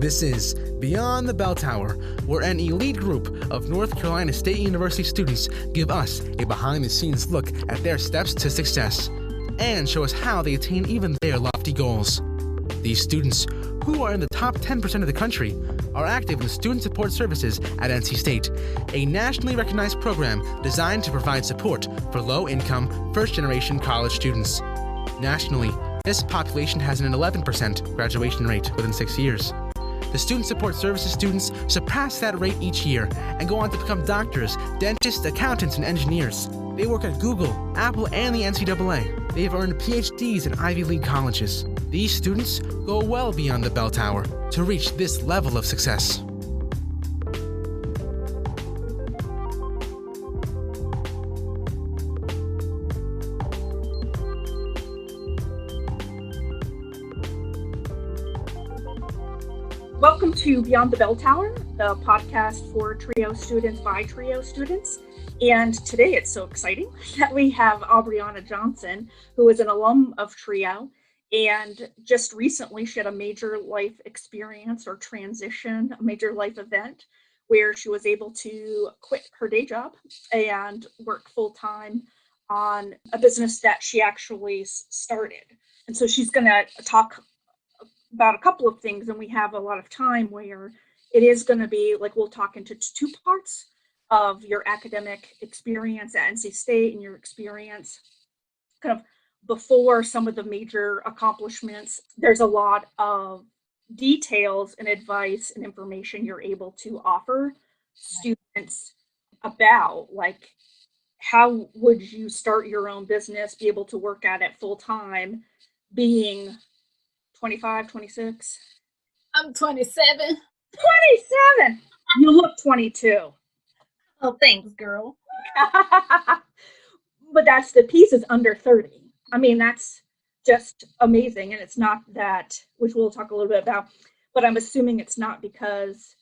This is Beyond the Bell Tower, where an elite group of North Carolina State University students give us a behind-the-scenes look at their steps to success and show us how they attain even their lofty goals. These students, who are in the top 10% of the country, are active in student support services at NC State, a nationally recognized program designed to provide support for low-income, first-generation college students. Nationally, this population has an 11% graduation rate within 6 years. The Student Support Services students surpass that rate each year and go on to become doctors, dentists, accountants, and engineers. They work at Google, Apple, and the NCAA. They have earned PhDs in Ivy League colleges. These students go well beyond the bell tower to reach this level of success. Welcome to Beyond the Bell Tower, the podcast for TRIO students by TRIO students. And today it's so exciting that we have Aubriana Johnson, who is an alum of TRIO. And just recently she had a major life experience or transition, a major life event where she was able to quit her day job and work full-time on a business that she actually started. And so she's going to talk about a couple of things, and we have a lot of time where it is going to be like we'll talk into two parts of your academic experience at NC State and your experience kind of before some of the major accomplishments. There's a lot of details and advice and information you're able to offer students about, like, how would you start your own business, be able to work at it full time, being 25, 26? I'm 27. 27! You look 22. Oh, thanks, girl. But that's the piece is under 30. I mean, that's just amazing. And it's not that, which we'll talk a little bit about, but I'm assuming it's not because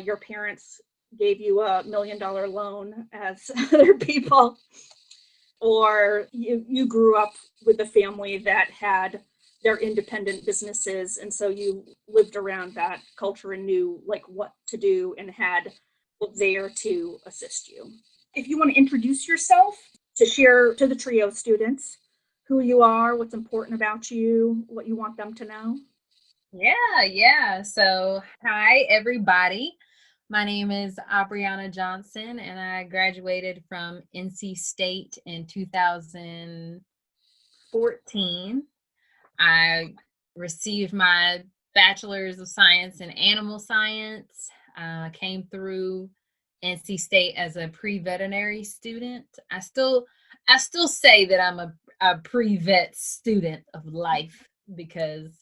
your parents gave you $1 million loan as other people, or you grew up with a family that had their independent businesses, and so you lived around that culture and knew like what to do and had people there to assist you. If you want to introduce yourself, to share to the TRIO students who you are, what's important about you, what you want them to know. Yeah. So, hi, everybody. My name is Aubriana Johnson, and I graduated from NC State in 2014. I received my bachelor's of science in animal science. Came through NC State as a pre-veterinary student. I still say that I'm a pre-vet student of life because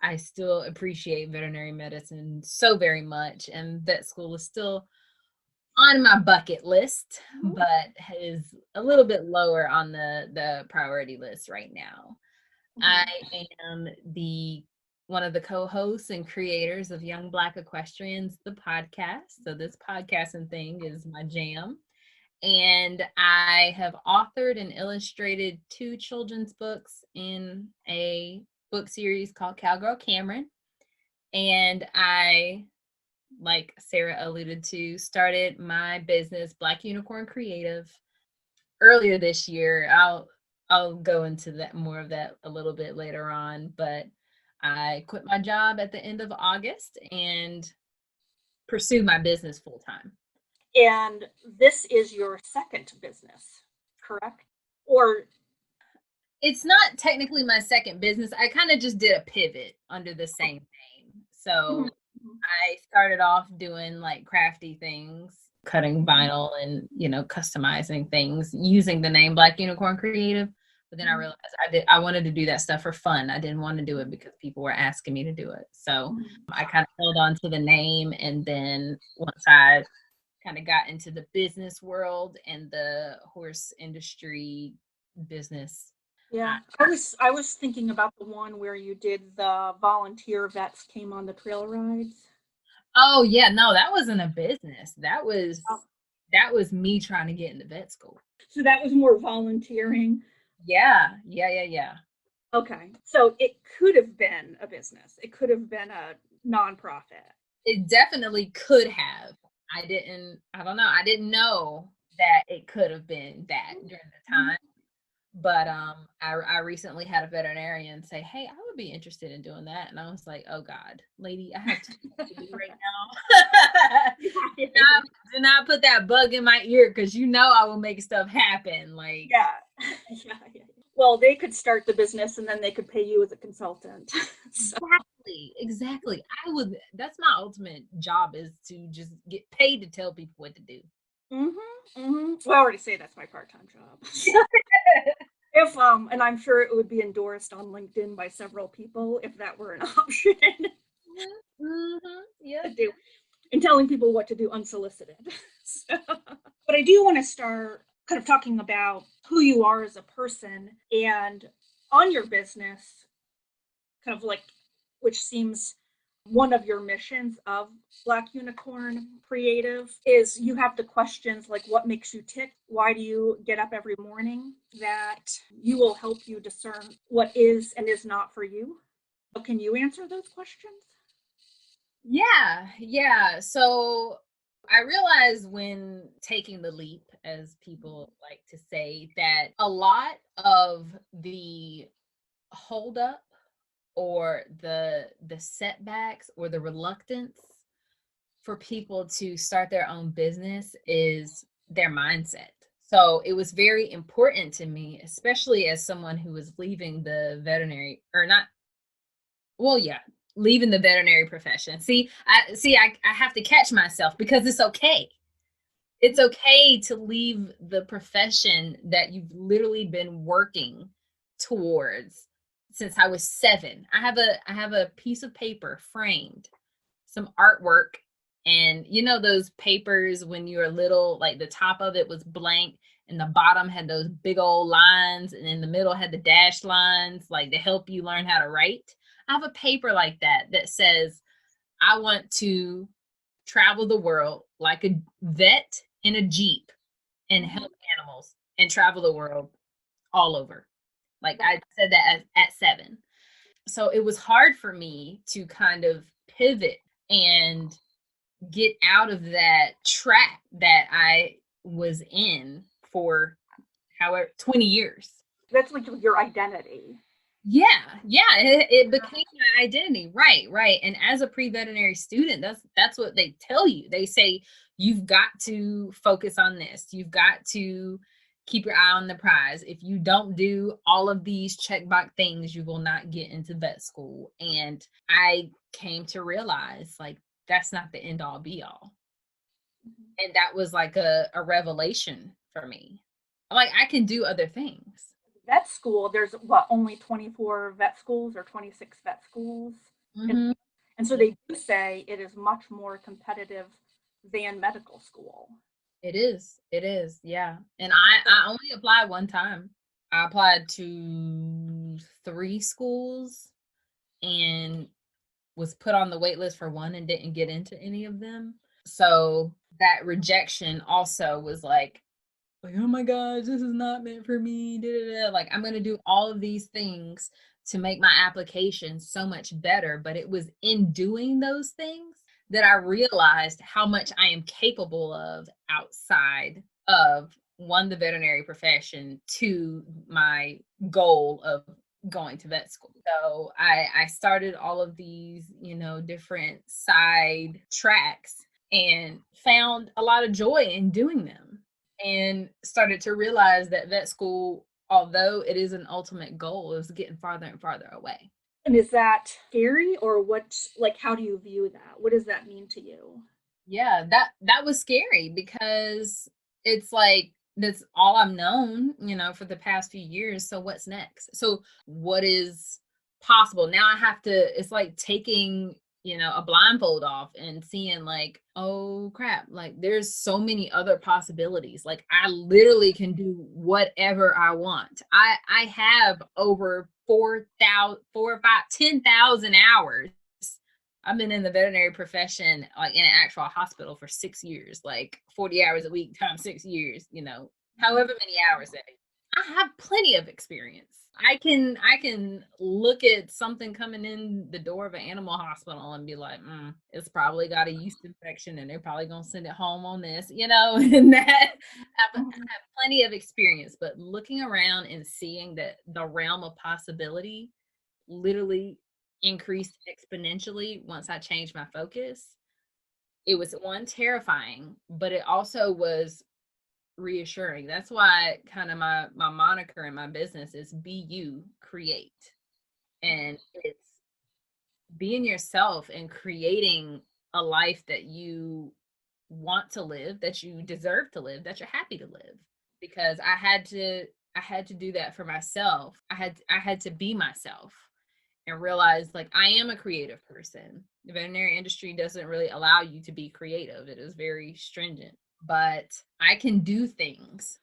I still appreciate veterinary medicine so very much, and vet school is still on my bucket list, but is a little bit lower on the priority list right now. I am one of the co-hosts and creators of Young Black Equestrians, the podcast. So this podcasting thing is my jam. And I have authored and illustrated 2 children's books in a book series called Cowgirl Cameron. And I, like Sarah alluded to, started my business, Black Unicorn Creative, earlier this year. I'll go into that more of that a little bit later on, but I quit my job at the end of August and pursued my business full time. And this is your second business, correct? Or it's not technically my second business. I kind of just did a pivot under the same name. So I started off doing like crafty things, cutting vinyl and, customizing things using the name Black Unicorn Creative. But then I realized I wanted to do that stuff for fun. I didn't want to do it because people were asking me to do it. So I kind of held on to the name. And then once I kind of got into the business world and the horse industry business. Yeah, I was thinking about the one where you did the volunteer vets came on the trail rides. Oh yeah, no, that wasn't a business. That was me trying to get into vet school. So that was more volunteering. Yeah. Okay, so it could have been a business. It could have been nonprofit. It definitely could have. I don't know. I didn't know that it could have been that during the time. But I recently had a veterinarian say, "Hey, I would be interested in doing that," and I was like, "Oh God, lady, I have too much to do right now. do not put that bug in my ear because you know I will make stuff happen." Like, Yeah. Yeah. Well, they could start the business and then they could pay you as a consultant. So, exactly. I would. That's my ultimate job, is to just get paid to tell people what to do. well, I already say that's my part-time job. If and I'm sure it would be endorsed on LinkedIn by several people if that were an option Yeah. to do, and telling people what to do unsolicited. So, but I do want to start kind of talking about who you are as a person and on your business, kind of like, which seems one of your missions of Black Unicorn Creative is you have the questions like what makes you tick? Why do you get up every morning? That you will help you discern what is and is not for you. Can you answer those questions? Yeah. So I realized when taking the leap, as people like to say, that a lot of the holdup or the setbacks or the reluctance for people to start their own business is their mindset. So it was very important to me, especially as someone who was leaving the veterinary, or not, well, yeah, leaving the veterinary profession. I have to catch myself because it's okay. It's okay to leave the profession that you've literally been working towards since I was 7. I have a piece of paper framed, some artwork, and you know those papers when you were little, like the top of it was blank and the bottom had those big old lines, and in the middle had the dashed lines, like to help you learn how to write. I have a paper like that that says, I want to travel the world like a vet in a Jeep and help animals and travel the world all over. Like I said that at 7. So it was hard for me to kind of pivot and get out of that track that I was in for however 20 years. That's like your identity. It became my identity. Right. And as a pre-veterinary student, that's what they tell you. They say you've got to focus on this. You've got to keep your eye on the prize. If you don't do all of these checkbox things, you will not get into vet school. And I came to realize, like, that's not the end all be all. And that was like a revelation for me. Like, I can do other things. Vet school, there's what, only 24 vet schools or 26 vet schools? Mm-hmm. And so they do say it is much more competitive than medical school. It is, yeah. And I only applied one time. I applied to 3 schools and was put on the wait list for one and didn't get into any of them. So that rejection also was like, oh my gosh, this is not meant for me. Like, I'm going to do all of these things to make my application so much better. But it was in doing those things that I realized how much I am capable of outside of, 1, the veterinary profession, 2, my goal of going to vet school. So I started all of these, different side tracks and found a lot of joy in doing them, and started to realize that vet school, although it is an ultimate goal, is getting farther and farther away. And is that scary, or what, like, how do you view that? What does that mean to you? Yeah, that was scary because it's like, that's all I've known, for the past few years. So what's next? So what is possible? Now I have to, it's like taking, a blindfold off and seeing like, oh crap, like there's so many other possibilities. Like I literally can do whatever I want. I have over 10,000 hours. I've been in the veterinary profession, like in an actual hospital, for 6 years, like 40 hours a week times 6 years, however many hours that I have plenty of experience. I can look at something coming in the door of an animal hospital and be like, it's probably got a yeast infection and they're probably gonna send it home on this, and that have plenty of experience. But looking around and seeing that the realm of possibility literally increased exponentially once I changed my focus, it was one terrifying, but it also was reassuring. That's why kind of my moniker in my business is be you, create. And it's being yourself and creating a life that you want to live, that you deserve to live, that you're happy to live. Because I had to do that for myself. I had to be myself and realize like I am a creative person. The veterinary industry doesn't really allow you to be creative. It is very stringent, but I can do things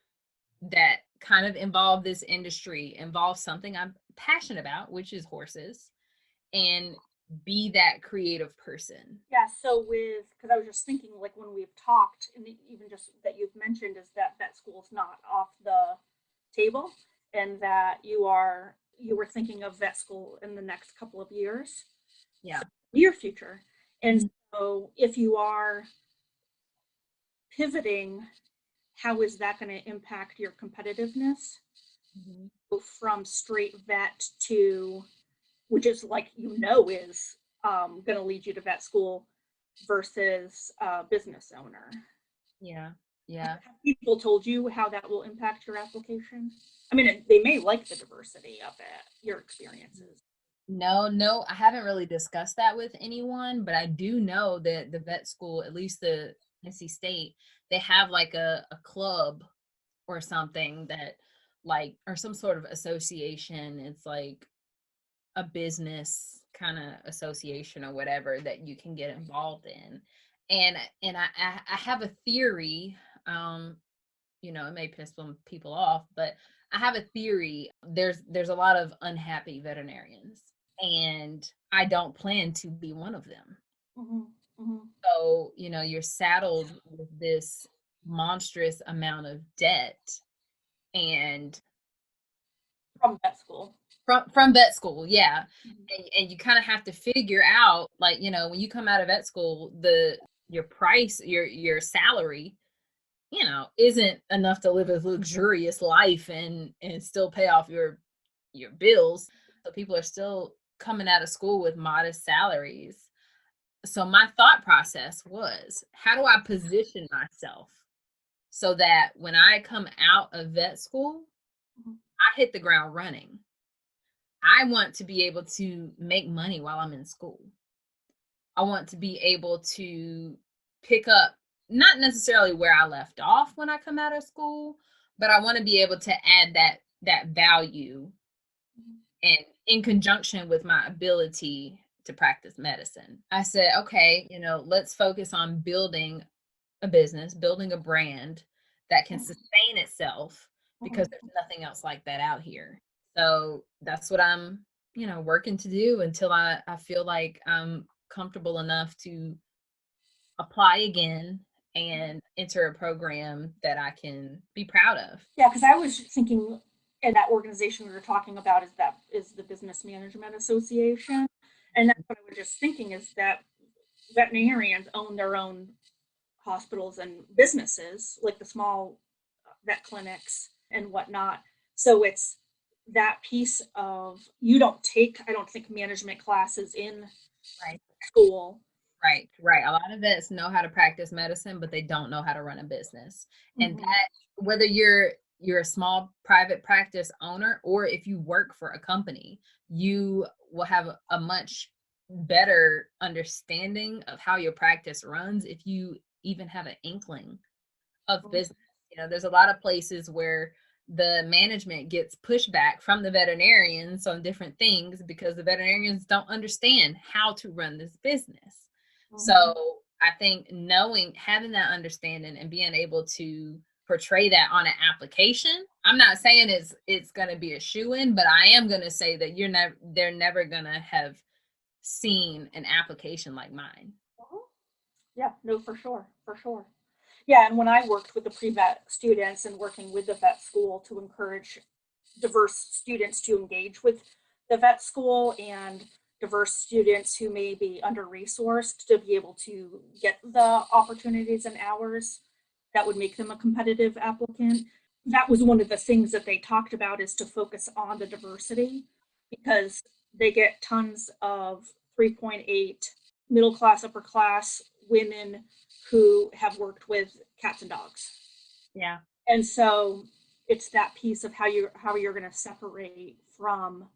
that kind of involve this industry, involve something I'm passionate about, which is horses, and be that creative person. Yeah, so because I was just thinking, like when we've talked, and even just that you've mentioned, is that vet school's not off the table, and that you were thinking of vet school in the next couple of years, Yeah. so near future. And so if you are pivoting, how is that going to impact your competitiveness? Go from straight vet to, which is like is going to lead you to vet school versus business owner. Yeah. Yeah. Have people told you how that will impact your application? I mean, they may like the diversity of it, your experiences. No, I haven't really discussed that with anyone, but I do know that the vet school, at least the NC State, they have like a club or something that like, or some sort of association. It's like a business kind of association or whatever that you can get involved in. And I have a theory, it may piss some people off, but I have a theory. There's a lot of unhappy veterinarians, and I don't plan to be one of them. So, you're saddled with this monstrous amount of debt, and From vet school. From vet school, yeah. And you kind of have to figure out, like, when you come out of vet school, your price, your salary, isn't enough to live a luxurious life and still pay off your bills. So people are still coming out of school with modest salaries. So my thought process was, how do I position myself so that when I come out of vet school, I hit the ground running? I want to be able to make money while I'm in school. I want to be able to pick up, not necessarily where I left off when I come out of school, but I want to be able to add that value, and in conjunction with my ability to practice medicine. I said, okay, let's focus on building a business, building a brand that can sustain itself, because there's nothing else like that out here. So that's what I'm, working to do until I feel like I'm comfortable enough to apply again and enter a program that I can be proud of. Yeah, because I was thinking, and that organization we were talking about is the Business Management Association. And that's what I was just thinking, is that veterinarians own their own hospitals and businesses, like the small vet clinics and whatnot. So it's that piece of, you don't take, I don't think, management classes in school. Right. A lot of vets know how to practice medicine, but they don't know how to run a business. And that, whether you're a small private practice owner or if you work for a company, you will have a much better understanding of how your practice runs if you even have an inkling of business. There's a lot of places where the management gets pushback from the veterinarians on different things because the veterinarians don't understand how to run this business. So I think having that understanding and being able to portray that on an application, I'm not saying it's going to be a shoo-in, but I am going to say that they're never going to have seen an application like mine. Yeah, no, for sure. Yeah, and when I worked with the pre-vet students and working with the vet school to encourage diverse students to engage with the vet school and diverse students who may be under-resourced to be able to get the opportunities and hours that would make them a competitive applicant. That was one of the things that they talked about, is to focus on the diversity, because they get tons of 3.8 middle class, upper class women who have worked with cats and dogs. Yeah. And so it's that piece of how you're going to separate from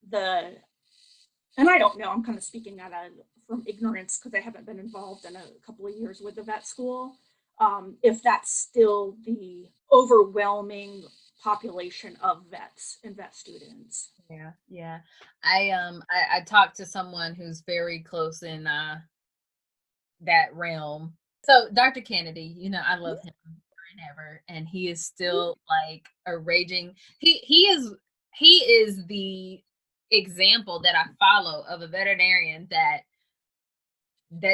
the, and I don't know, I'm kind of speaking from ignorance because I haven't been involved in a couple of years with the vet school. If that's still the overwhelming population of vets and vet students. Yeah. I talked to someone who's very close in that realm. So Dr. Kennedy, I love him forever, and he is still like a raging. He is the example that I follow of a veterinarian that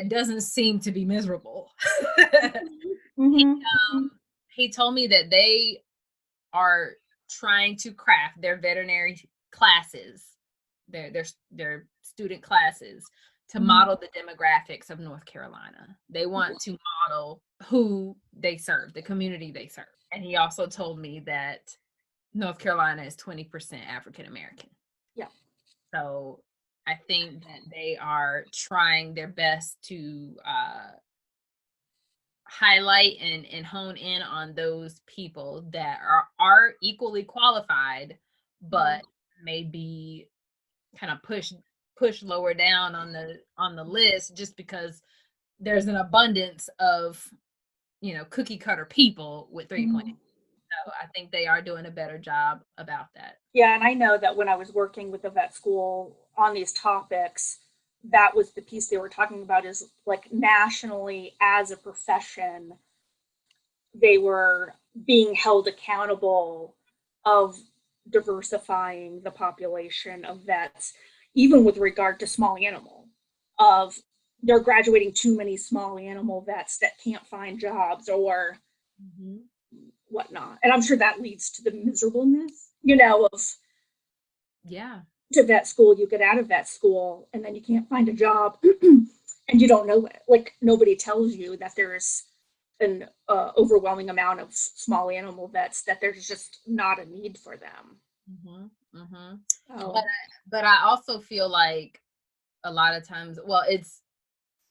doesn't seem to be miserable. He told me that they are trying to craft their veterinary classes, their student classes, to model the demographics of North Carolina. They want to model who they serve, the community they serve. And he also told me that North Carolina is 20% African American. Yeah. So I think that they are trying their best to highlight and hone in on those people that are equally qualified, but maybe kind of push lower down on the list just because there's an abundance of cookie cutter people with 3.8. So I think they are doing a better job about that. Yeah, and I know that when I was working with the vet school on these topics, that was the piece they were talking about, is like nationally as a profession, they were being held accountable of diversifying the population of vets, even with regard to small animal, of they're graduating too many small animal vets that can't find jobs or whatnot. And I'm sure that leads to the miserableness, of to vet school. You get out of vet school and then you can't find a job and you don't know it. Like, nobody tells you that there's an overwhelming amount of small animal vets, that there's just not a need for them. But I also feel like a lot of times, well, it's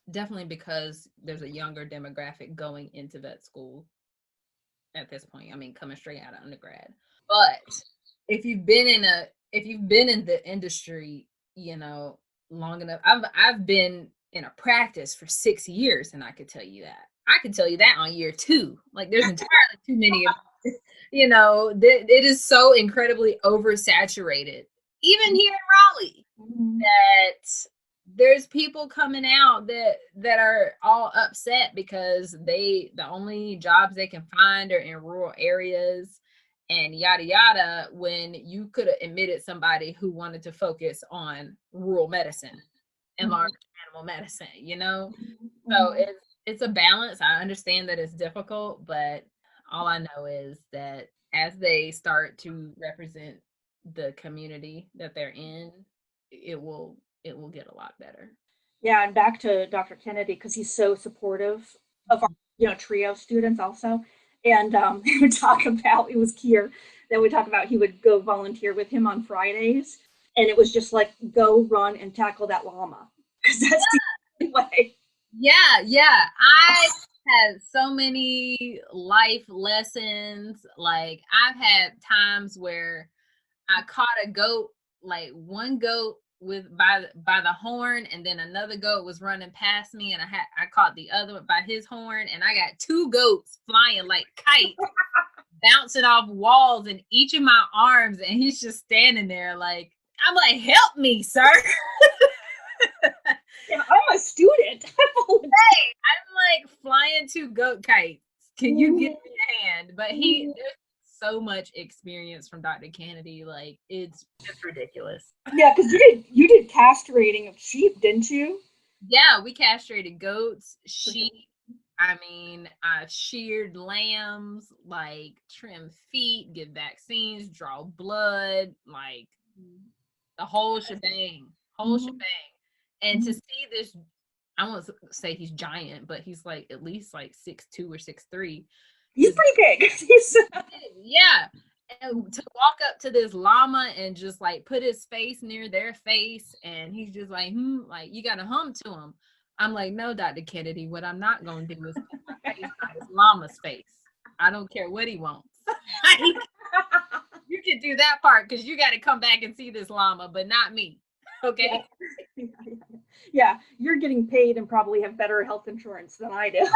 definitely because there's a younger demographic going into vet school at this point. I mean, coming straight out of undergrad. But if you've been in the industry, long enough, I've been in a practice for 6 years, and I could tell you that on year 2. Like, there's entirely too many of it is so incredibly oversaturated, even here in Raleigh, that there's people coming out that are all upset because the only jobs they can find are in rural areas and yada yada, when you could have admitted somebody who wanted to focus on rural medicine and large animal medicine, So it's a balance. I understand that it's difficult, but all I know is that as they start to represent the community that they're in, it will get a lot better. Yeah, and back to Dr. Kennedy, because he's so supportive of our trio students also. And we would talk about, it was Kier that we talk about, he would go volunteer with him on Fridays, and it was just like, go run and tackle that llama, because that's the way. Yeah. I had so many life lessons. Like, I've had times where I caught a goat, like one goat by the horn, and then another goat was running past me, and I caught the other by his horn, and I got 2 goats flying like kites, bouncing off walls in each of my arms, and he's just standing there like, I'm like, help me, sir. Yeah, I'm a student. Hey, I'm like flying 2 goat kites. Can you give me a hand? But there's so much experience from Dr. Kennedy. Like, it's just ridiculous. Yeah, because you did castrating of sheep, didn't you? Yeah, we castrated goats, sheep, I mean, I've sheared lambs, like trim feet, give vaccines, draw blood, like the whole shebang, whole Mhm. shebang. And to Mhm. see this, I won't say he's giant, but he's like at least like 6'2" or 6'3". He's This pretty big. Yeah. And to walk up to this llama and just like put his face near their face, and he's just like, like you gotta hum to him. I'm like, no, Dr. Kennedy, what I'm not gonna do is put my face on this llama's face. I don't care what he wants. You can do that part because you got to come back and see this llama, but not me. Okay. Yeah. Yeah, you're getting paid and probably have better health insurance than I do.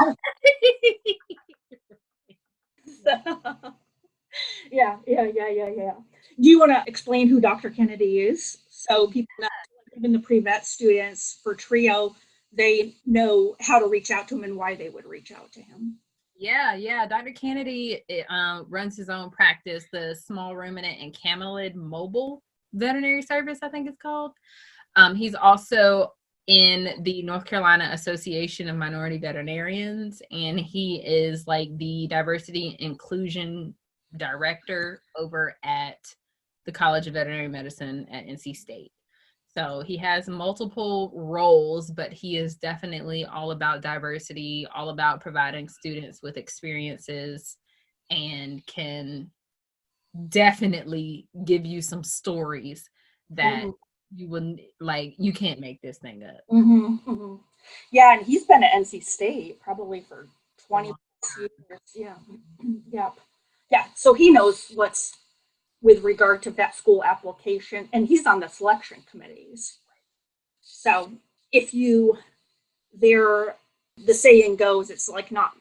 So, yeah. Do you want to explain who Dr. Kennedy is? So people know, even the pre-vet students for TRIO, they know how to reach out to him and why they would reach out to him. Yeah. Dr. Kennedy runs his own practice, the Small Ruminant and Camelid Mobile Veterinary Service, I think it's called. He's also in the North Carolina Association of Minority Veterinarians, and he is like the diversity inclusion director over at the College of Veterinary Medicine at NC State. So he has multiple roles, but he is definitely all about diversity, all about providing students with experiences, and can definitely give you some stories that you wouldn't like. You can't make this thing up. Yeah, and he's been at NC State probably for 20 years. Yeah. Yeah. So he knows what's with regard to vet school application, and he's on the selection committees. So if you, there, the saying goes, it's like not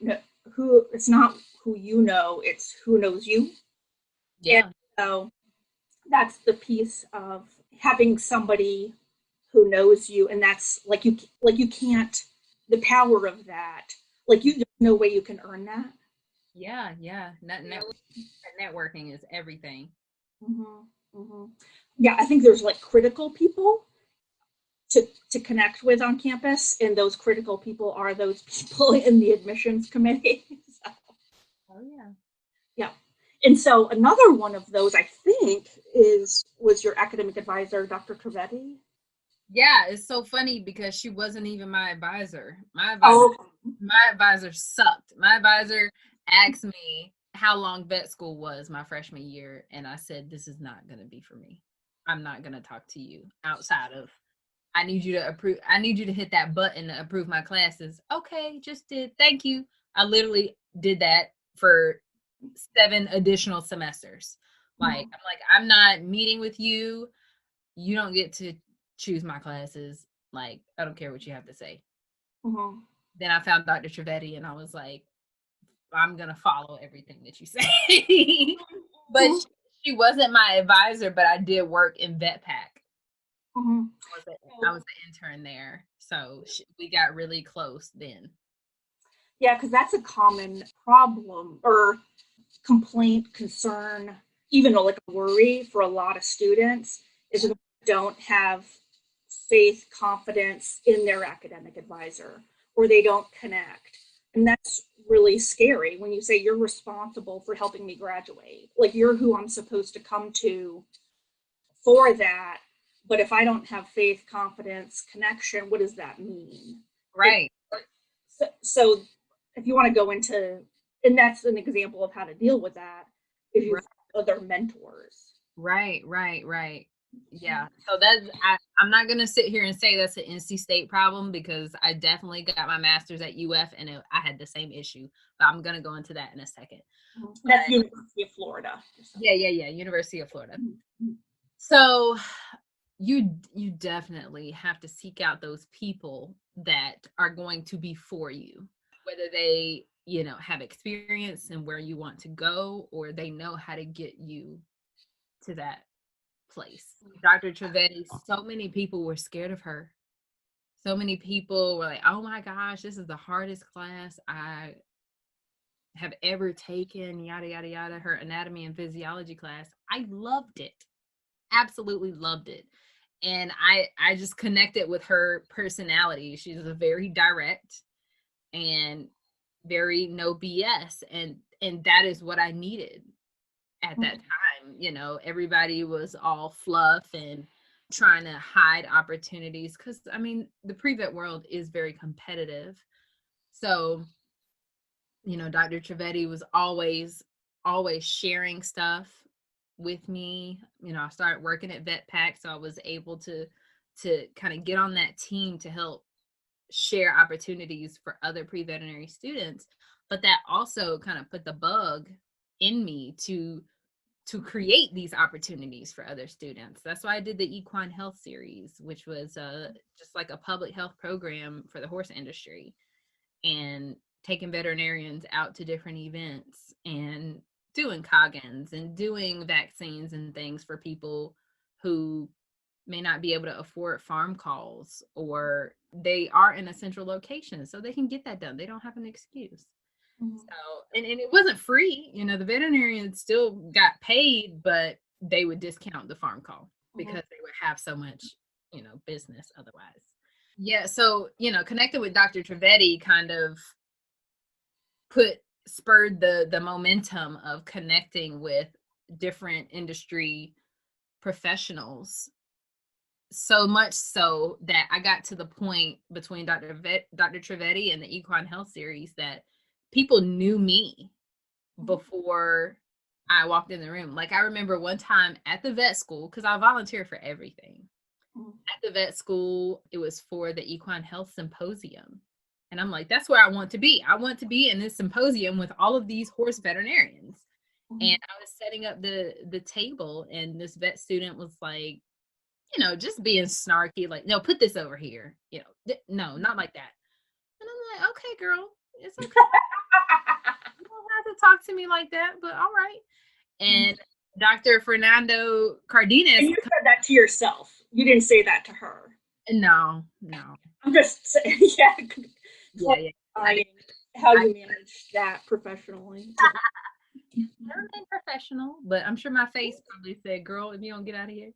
who, it's not who you know, it's who knows you. And Yeah. so that's the piece of having somebody who knows you, and that's like you can't, the power of that, like you, there's no way you can earn that. Yeah. Networking is everything. Mm-hmm. Yeah, I think there's like critical people to connect with on campus, and those critical people are those people in the admissions committee. So, Oh yeah. yeah. And so another one of those, I think, was your academic advisor, Dr. Trivedi. Yeah, it's so funny because she wasn't even my advisor. Oh, My advisor sucked. My advisor asked me how long vet school was my freshman year, and I said, this is not going to be for me. I'm not going to talk to you outside of, I need you to approve. I need you to hit that button to approve my classes. Okay, just did. Thank you. I literally did that for 7 additional semesters. I'm not meeting with you. You don't get to choose my classes. Like, I don't care what you have to say. mm-hmm. Then I found Dr. Trivedi, and I was like, I'm going to follow everything that you say. But she wasn't my advisor, but I did work in Vet Pack. Mm-hmm. I was an intern there. So we got really close then. Yeah, because that's a common problem or complaint, concern, even like a worry for a lot of students is that they don't have faith, confidence in their academic advisor, or they don't connect. And that's really scary when you say you're responsible for helping me graduate. Like you're who I'm supposed to come to for that. But if I don't have faith, confidence, connection, what does that mean? Right. So if you want to go into, and that's an example of how to deal with that, if you have other mentors. Right. Yeah. So I'm not going to sit here and say that's an NC State problem, because I definitely got my master's at UF and I had the same issue, but I'm going to go into that in a second. That's University of Florida. Yeah. University of Florida. So you definitely have to seek out those people that are going to be for you, whether they, have experience and where you want to go, or they know how to get you to that place. Dr. Trivedi, so many people were scared of her. So many people were like, oh my gosh, this is the hardest class I have ever taken, yada, yada, yada. Her anatomy and physiology class. I loved it. Absolutely loved it. And I just connected with her personality. She's a very direct, and very no BS. And that is what I needed at that time. You know, everybody was all fluff and trying to hide opportunities, because I mean, the pre-vet world is very competitive. So, you know, Dr. Trivedi was always sharing stuff with me. You know, I started working at Vet Pack, so I was able to kind of get on that team to help share opportunities for other pre-veterinary students. But that also kind of put the bug in me to create these opportunities for other students. That's why I did the Equine Health Series, which was just like a public health program for the horse industry, and taking veterinarians out to different events and doing Coggins and doing vaccines and things for people who may not be able to afford farm calls, or they are in a central location, so they can get that done. They don't have an excuse. So, and it wasn't free, you know, the veterinarians still got paid, but they would discount the farm call because they would have so much, you know, business otherwise. Yeah. So, you know, connected with Dr. Trivedi kind of spurred the momentum of connecting with different industry professionals, so much so that I got to the point between Dr. Trivedi and the Equine Health Series that people knew me before I walked in the room. Like, I remember one time at the vet school, because I volunteer for everything. At the vet school, it was for the Equine Health Symposium. And I'm like, that's where I want to be. I want to be in this symposium with all of these horse veterinarians. And I was setting up the table, and this vet student was like, you know, just being snarky, like, no, put this over here. You know, no, not like that. And I'm like, okay, girl, it's okay. You don't have to talk to me like that, but all right. And Dr. Fernando Cardenas. And you said that to yourself. You didn't say that to her. No. I'm just saying, yeah. How you manage that professionally. Never been professional, but I'm sure my face probably said, girl, if you don't get out of here.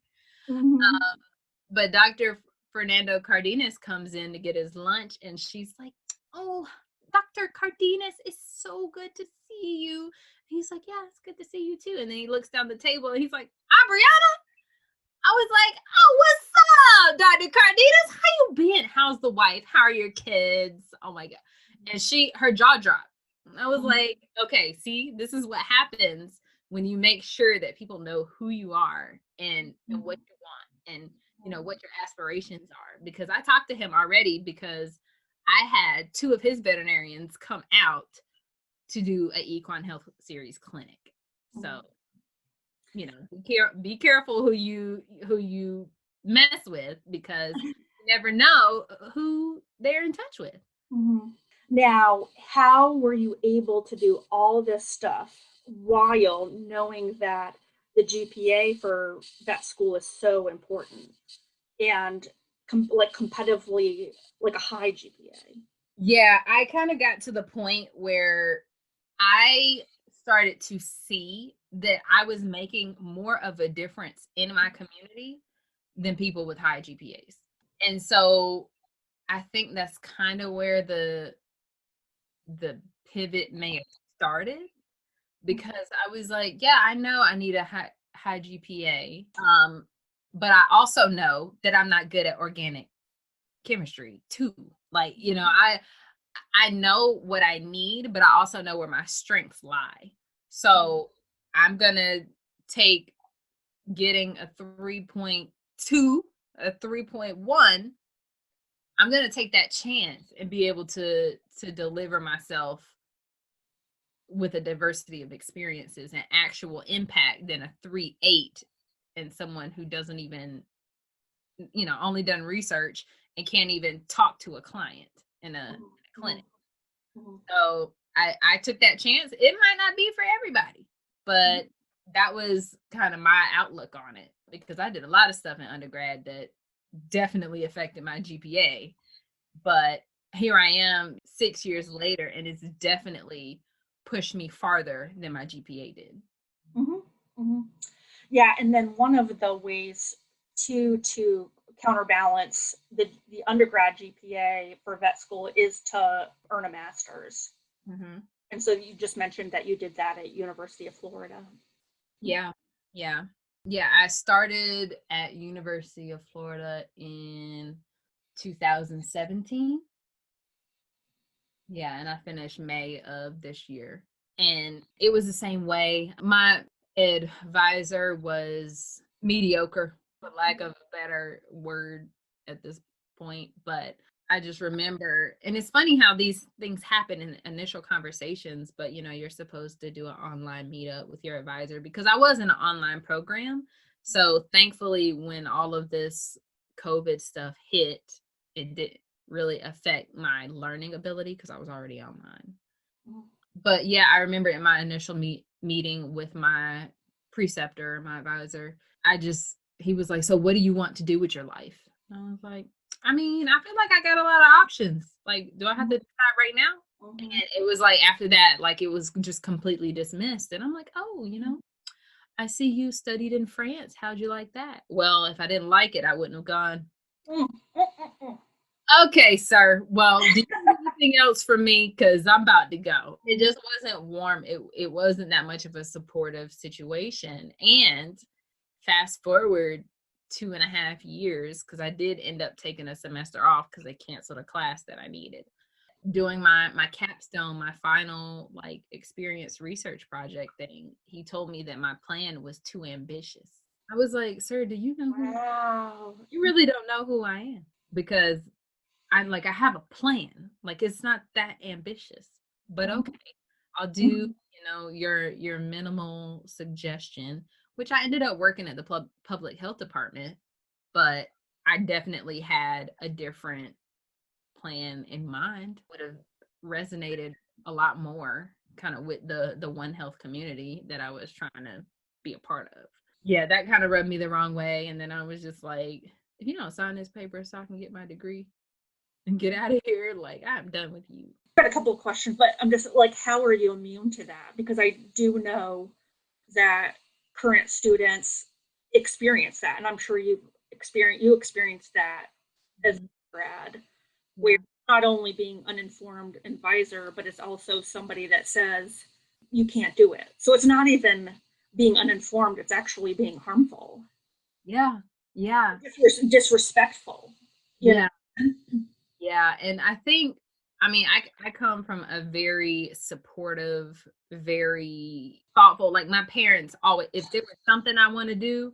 But Dr. Fernando Cardenas comes in to get his lunch, and she's like, oh, Dr. Cardenas, it's so good to see you. And he's like, yeah, it's good to see you too. And then he looks down the table and he's like, Brianna. I was like, oh, what's up, Dr. Cardenas? How you been? How's the wife? How are your kids? Oh my God. And her jaw dropped. I was like, okay, see, this is what happens when you make sure that people know who you are and what you want, and you know what your aspirations are. Because I talked to him already, because I had 2 of his veterinarians come out to do an Equine Health Series clinic. So, you know, be careful who you mess with, because you never know who they're in touch with. Now, how were you able to do all this stuff while knowing that the GPA for vet school is so important, and competitively, like a high GPA? Yeah, I kind of got to the point where I started to see that I was making more of a difference in my community than people with high GPAs. And so I think that's kind of where the pivot may have started, because I was like, yeah, I know I need a high GPA. But I also know that I'm not good at organic chemistry too. Like, you know, I know what I need, but I also know where my strengths lie. So I'm going to take getting a 3.2, a 3.1. I'm going to take that chance and be able to deliver myself with a diversity of experiences and actual impact than a 3.8 and someone who doesn't even, you know, only done research and can't even talk to a client in a clinic. So I took that chance. It might not be for everybody, but that was kind of my outlook on it, because I did a lot of stuff in undergrad that definitely affected my GPA. But here I am 6 years later, and it's definitely pushed me farther than my GPA did. Yeah, and then one of the ways to counterbalance the undergrad GPA for vet school is to earn a master's. Mm-hmm. And so you just mentioned that you did that at University of Florida. Yeah. I started at University of Florida in 2017. Yeah, and I finished May of this year. And it was the same way. My advisor was mediocre, for lack of a better word at this point. But I just remember, and it's funny how these things happen in initial conversations, but you're supposed to do an online meetup with your advisor because I was in an online program. So thankfully, when all of this COVID stuff hit, it did really affect my learning ability because I was already online. But yeah, I remember in my initial meeting with my preceptor, my advisor, he was like, "So what do you want to do with your life?" And I was like, I mean, I feel like I got a lot of options. Like, do I have to decide right now? Mm-hmm. And it was like after that, like it was just completely dismissed. And I'm like, oh, I see you studied in France. How'd you like that? Well, if I didn't like it, I wouldn't have gone. Okay, sir. Well, do you have anything else for me? Because I'm about to go. It just wasn't warm. It wasn't that much of a supportive situation. And fast forward 2.5 years, because I did end up taking a semester off because they canceled a class that I needed. Doing my capstone, my final like experience research project thing, he told me that my plan was too ambitious. I was like, sir, do you know who? Wow. You really don't know who I am because I have a plan. Like it's not that ambitious, but okay, I'll do, your minimal suggestion, which I ended up working at the public health department, but I definitely had a different plan in mind. Would have resonated a lot more kind of with the One Health community that I was trying to be a part of. Yeah, that kind of rubbed me the wrong way. And then I was just like, if you don't sign this paper so I can get my degree and get out of here, like I'm done with you. I've got a couple of questions, but I'm just like, how are you immune to that? Because I do know that current students experience that, and I'm sure you experienced that as a grad, where not only being uninformed advisor, but it's also somebody that says you can't do it. So it's not even being uninformed; it's actually being harmful. Yeah. Disrespectful. Yeah. Yeah. And I think, I mean, I come from a very supportive, very thoughtful, like my parents always, if there was something I want to do,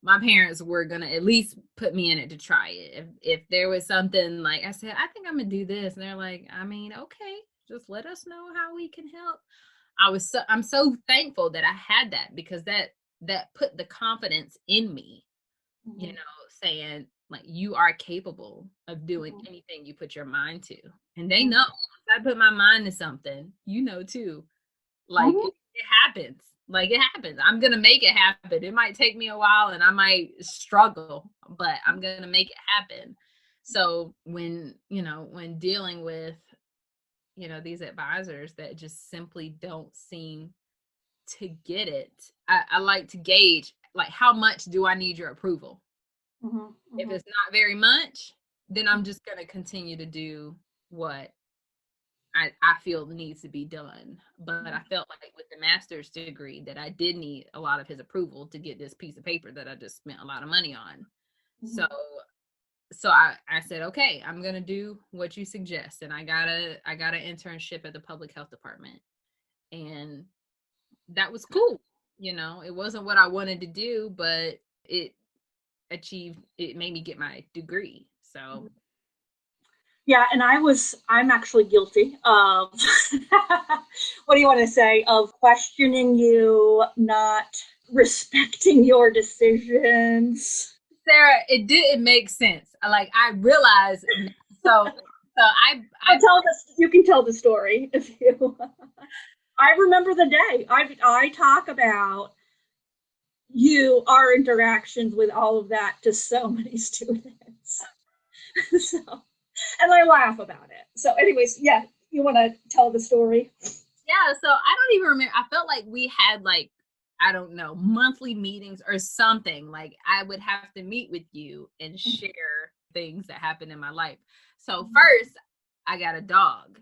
my parents were going to at least put me in it to try it. If there was something like I said, I think I'm going to do this. And they're like, I mean, okay, just let us know how we can help. I'm so thankful that I had that because that put the confidence in me, saying like you are capable of doing anything you put your mind to. And they know once I put my mind to something, too. Like it happens. Like it happens. I'm gonna make it happen. It might take me a while and I might struggle, but I'm gonna make it happen. So when dealing with these advisors that just simply don't seem to get it, I like to gauge like how much do I need your approval. If it's not very much, then I'm just going to continue to do what I feel needs to be done. But I felt like with the master's degree that I did need a lot of his approval to get this piece of paper that I just spent a lot of money on. So I said, okay, I'm going to do what you suggest. And I got an internship at the public health department. And that was cool. It wasn't what I wanted to do, but it made me get my degree. So yeah, and I'm actually guilty of what do you want to say, of questioning you, not respecting your decisions. Sarah, it didn't make sense. Like I realized so I tell this, you can tell the story if you I remember the day I talk about our interactions with all of that to so many students. So, and I laugh about it. So anyways, yeah, you want to tell the story? Yeah, so I don't even remember. I felt like we had like, I don't know, monthly meetings or something. Like I would have to meet with you and share things that happened in my life. So first I got a dog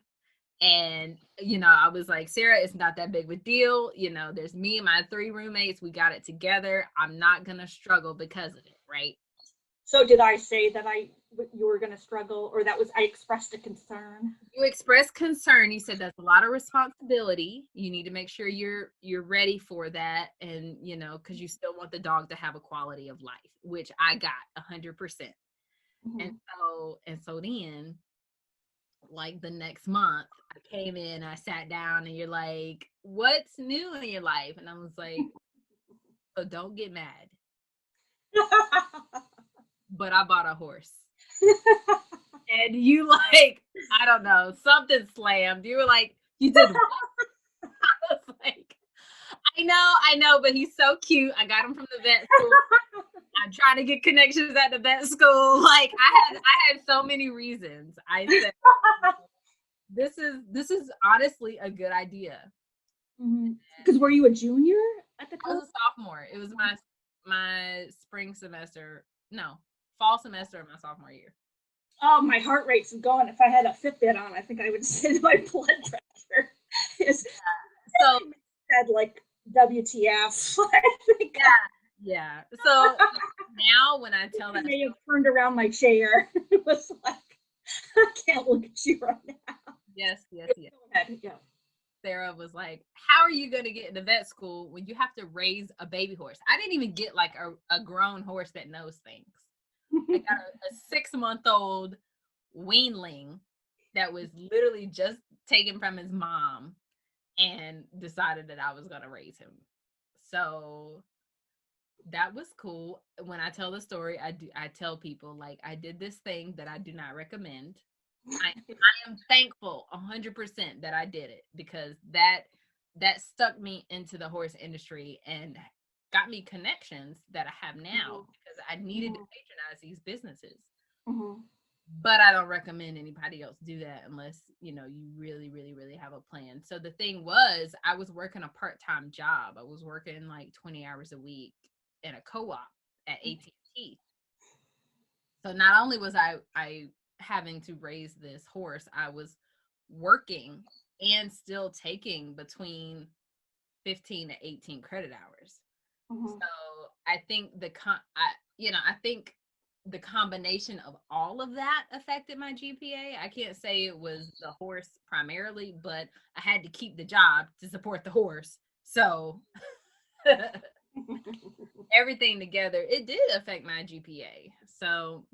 And, I was like, Sarah, it's not that big of a deal. There's me and my 3 roommates. We got it together. I'm not going to struggle because of it, right? So did I say that you were going to struggle, or I expressed a concern? You expressed concern. You said that's a lot of responsibility. You need to make sure you're ready for that. And, because you still want the dog to have a quality of life, which I got 100%. Mm-hmm. And so then, like the next month, I came in, I sat down, and you're like, what's new in your life? And I was like, so don't get mad. But I bought a horse. And you like, I don't know, something slammed. You were like, you did what? I was like, I know, but he's so cute. I got him from the vet school. I'm trying to get connections at the vet school. Like I had so many reasons. I said, this is honestly a good idea. Because were you a junior at the time? I was a sophomore. It was my fall semester of my sophomore year. Oh, my heart rate's going. If I had a Fitbit on, I think I would say my blood pressure is so said like WTF. I think. Yeah. So now when I tell that, I may have turned around my chair. It was like, I can't look at you right now. Yes. Go ahead. Yeah. Sarah was like, how are you going to get into vet school when you have to raise a baby horse? I didn't even get like a grown horse that knows things. I got a 6-month-old weanling that was literally just taken from his mom and decided that I was going to raise him. So that was cool. When I tell the story, I tell people like I did this thing that I do not recommend. I am thankful 100% that I did it, because that stuck me into the horse industry and got me connections that I have now, because I needed to patronize these businesses. But I don't recommend anybody else do that unless, you really, really, really have a plan. So the thing was, I was working a part-time job. I was working like 20 hours a week in a co-op at AT&T. So not only was I having to raise this horse, I was working and still taking between 15 to 18 credit hours. So I think I think the combination of all of that affected my GPA. I can't say it was the horse primarily, but I had to keep the job to support the horse. So everything together, it did affect my GPA. So,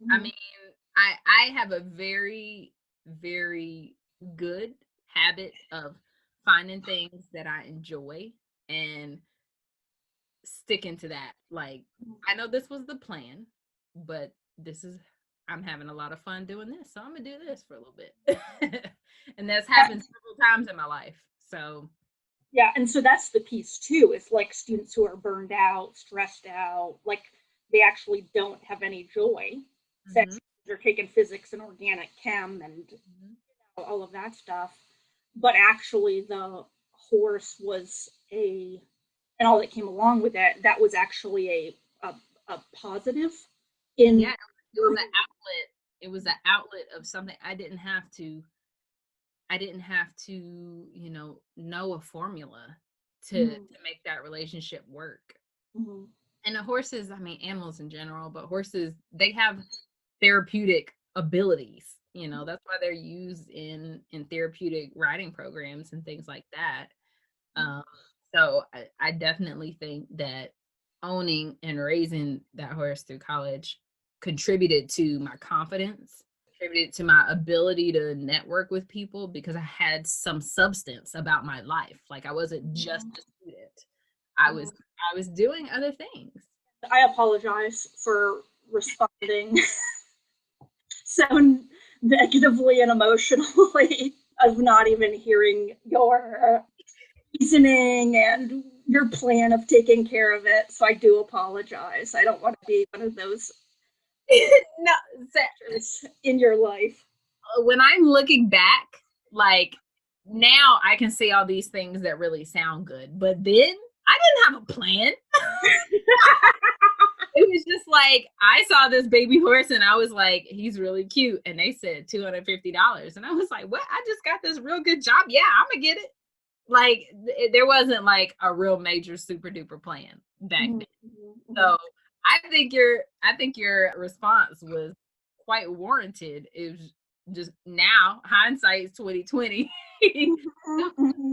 I mean, I have a very, very good habit of finding things that I enjoy and sticking to that. Like, I know this was the plan, but I'm having a lot of fun doing this, so I'm gonna do this for a little bit. And that's happened several times in my life. So yeah, and so that's the piece too, is like students who are burned out, stressed out, like they actually don't have any joy. They're taking physics and organic chem and all of that stuff, but actually the horse was and all that came along with it, that was actually a positive in. Yeah, it was an outlet. It was an outlet of something. I didn't have to, know a formula to make that relationship work. And the horses, animals in general, but horses, they have therapeutic abilities. That's why they're used in therapeutic riding programs and things like that. So I definitely think that owning and raising that horse through college contributed to my confidence, contributed to my ability to network with people, because I had some substance about my life. Like I wasn't just a student. I was doing other things. I apologize for responding so negatively and emotionally of not even hearing your reasoning and your plan of taking care of it. So I do apologize. I don't want to be one of those no, in your life. When I'm looking back, like now I can say all these things that really sound good, but then I didn't have a plan. It was just like, I saw this baby horse and I was like, he's really cute. And they said $250. And I was like, what? I just got this real good job. Yeah, I'm gonna get it. Like there wasn't like a real major super duper plan back then. So I think your response was quite warranted. It was just, now hindsight's 2020. That was a good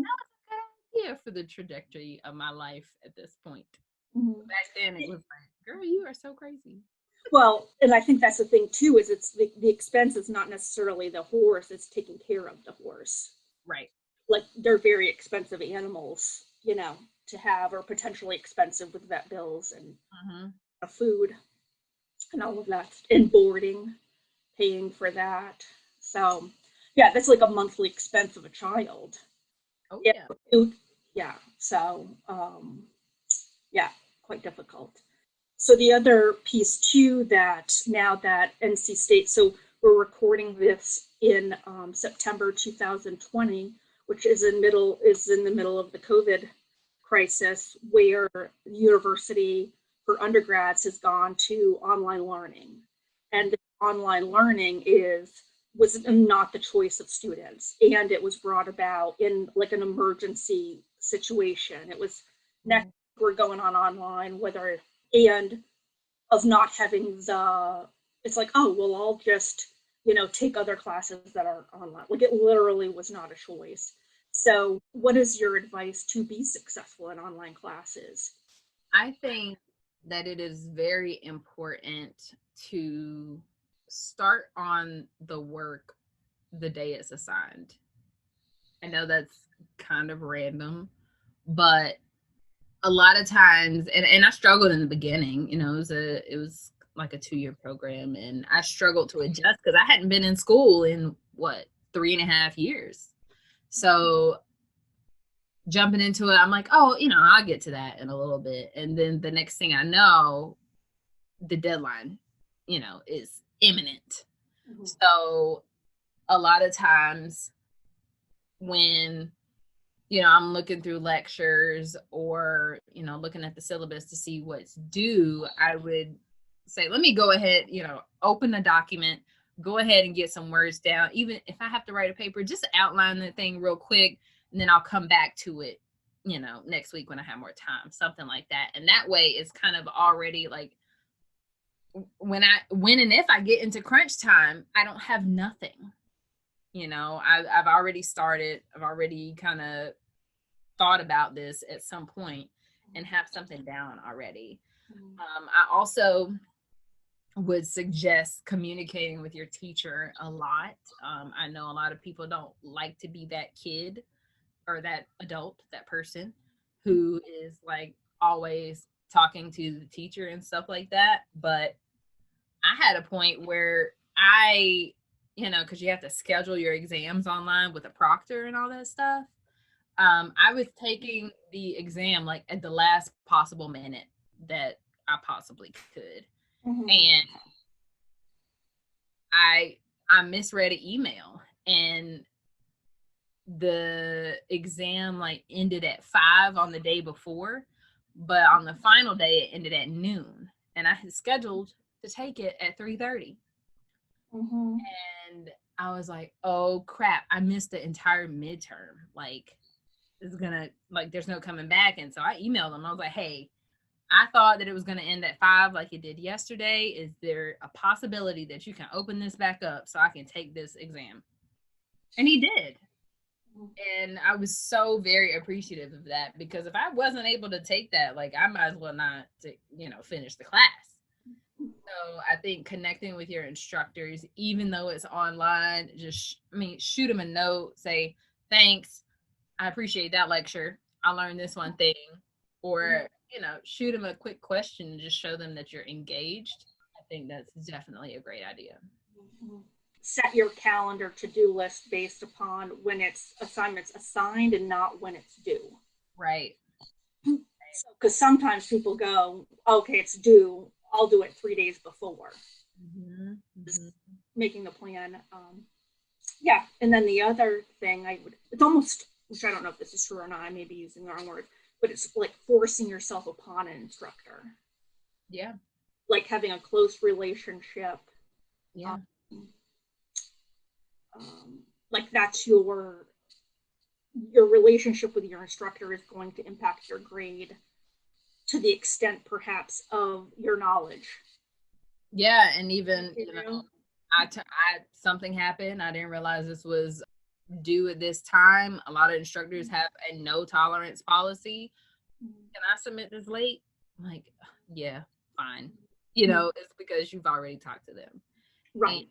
idea for the trajectory of my life at this point. Back then it was like, girl, you are so crazy. Well, and I think that's the thing too, is it's the expense is not necessarily the horse, it's taking care of the horse. Right. Like they're very expensive animals, to have, or potentially expensive with vet bills and food and all of that, and boarding, paying for that. So yeah, that's like a monthly expense of a child. Oh yeah. Yeah. So yeah, quite difficult. So the other piece too, that now that NC State, so we're recording this in September 2020, which is in the middle of the COVID crisis, where the university for undergrads has gone to online learning. And online learning was not the choice of students. And it was brought about in like an emergency situation. It was next, we're going on online, and of not having it's like, oh, well, I'll just, take other classes that are online. Like it literally was not a choice. So what is your advice to be successful in online classes? I think that it is very important to start on the work the day it's assigned. I know that's kind of random, but a lot of times, and I struggled in the beginning, it was like a 2-year program, and I struggled to adjust because I hadn't been in school in 3.5 years. So jumping into it, I'm like, oh, I'll get to that in a little bit. And then the next thing I know, the deadline, is imminent. So a lot of times when I'm looking through lectures or, looking at the syllabus to see what's due, I would say, let me go ahead, open a document, go ahead and get some words down. Even if I have to write a paper, just outline the thing real quick, and then I'll come back to it, next week when I have more time, something like that. And that way it's kind of already like, when and if I get into crunch time, I don't have nothing. I've already started, I've already kind of thought about this at some point and have something down already. I also would suggest communicating with your teacher a lot. I know a lot of people don't like to be that kid or that adult, that person who is like always talking to the teacher and stuff like that. But I had a point where because you have to schedule your exams online with a proctor and all that stuff. I was taking the exam like at the last possible minute that I possibly could. And I misread an email, and the exam like ended at 5 on the day before, but on the final day it ended at noon, and I had scheduled to take it at 3:30. And I was like, oh crap, I missed the entire midterm. Like, it's gonna, like, there's no coming back. And so I emailed him. I was like, hey, I thought that it was going to end at 5 like it did yesterday. Is there a possibility that you can open this back up so I can take this exam? And he did. And I was so very appreciative of that, because if I wasn't able to take that, like, I might as well not, finish the class. So I think connecting with your instructors, even though it's online, just, shoot them a note, say, thanks, I appreciate that lecture, I learned this one thing. Or, shoot them a quick question and just show them that you're engaged. I think that's definitely a great idea. Set your calendar to-do list based upon when it's assignments assigned and not when it's due. Right. Because sometimes people go, okay, it's due, I'll do it 3 days before. Making the plan. And then the other thing it's almost, which I don't know if this is true or not, I may be using the wrong word, but it's like forcing yourself upon an instructor. Yeah. Like having a close relationship. Yeah. Like that's your relationship with your instructor is going to impact your grade to the extent perhaps of your knowledge. Yeah, and even something happened. I didn't realize this was due at this time. A lot of instructors have a no tolerance policy. Can I submit this late? I'm like, yeah, fine. It's because you've already talked to them. Right.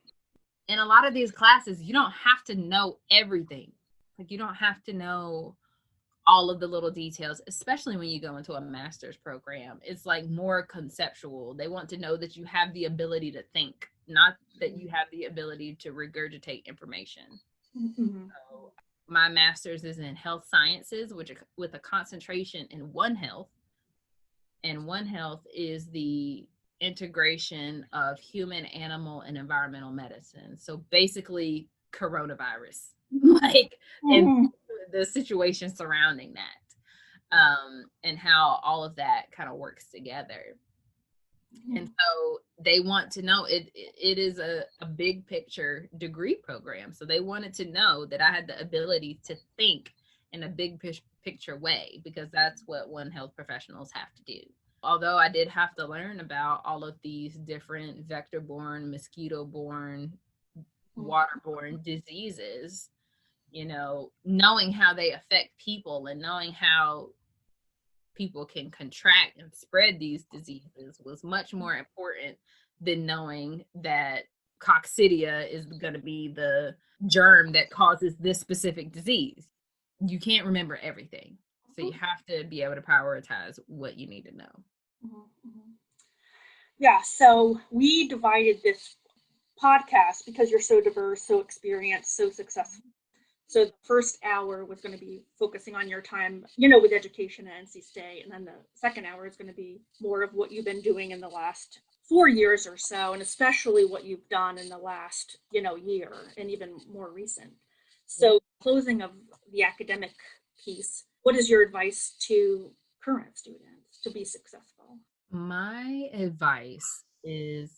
And in a lot of these classes, you don't have to know everything. Like, you don't have to know all of the little details, especially when you go into a master's program. It's like more conceptual. They want to know that you have the ability to think, not that you have the ability to regurgitate information. So my master's is in health sciences, with a concentration in One Health. And One Health is the integration of human, animal, and environmental medicine. So basically coronavirus, and the situation surrounding that, and how all of that kind of works together. And so they want to know it is a big picture degree program. So they wanted to know that I had the ability to think in a big picture way, because that's what One Health professionals have to do. Although I did have to learn about all of these different vector-borne, mosquito-borne, waterborne diseases, knowing how they affect people and knowing how people can contract and spread these diseases was much more important than knowing that coccidia is going to be the germ that causes this specific disease. You can't remember everything. So you have to be able to prioritize what you need to know. Yeah, so we divided this podcast because you're so diverse, so experienced, so successful. So the first hour was going to be focusing on your time, with education at NC State. And then the second hour is going to be more of what you've been doing in the last 4 years or so, and especially what you've done in the last, year and even more recent. So closing of the academic piece, what is your advice to current students to be successful? My advice is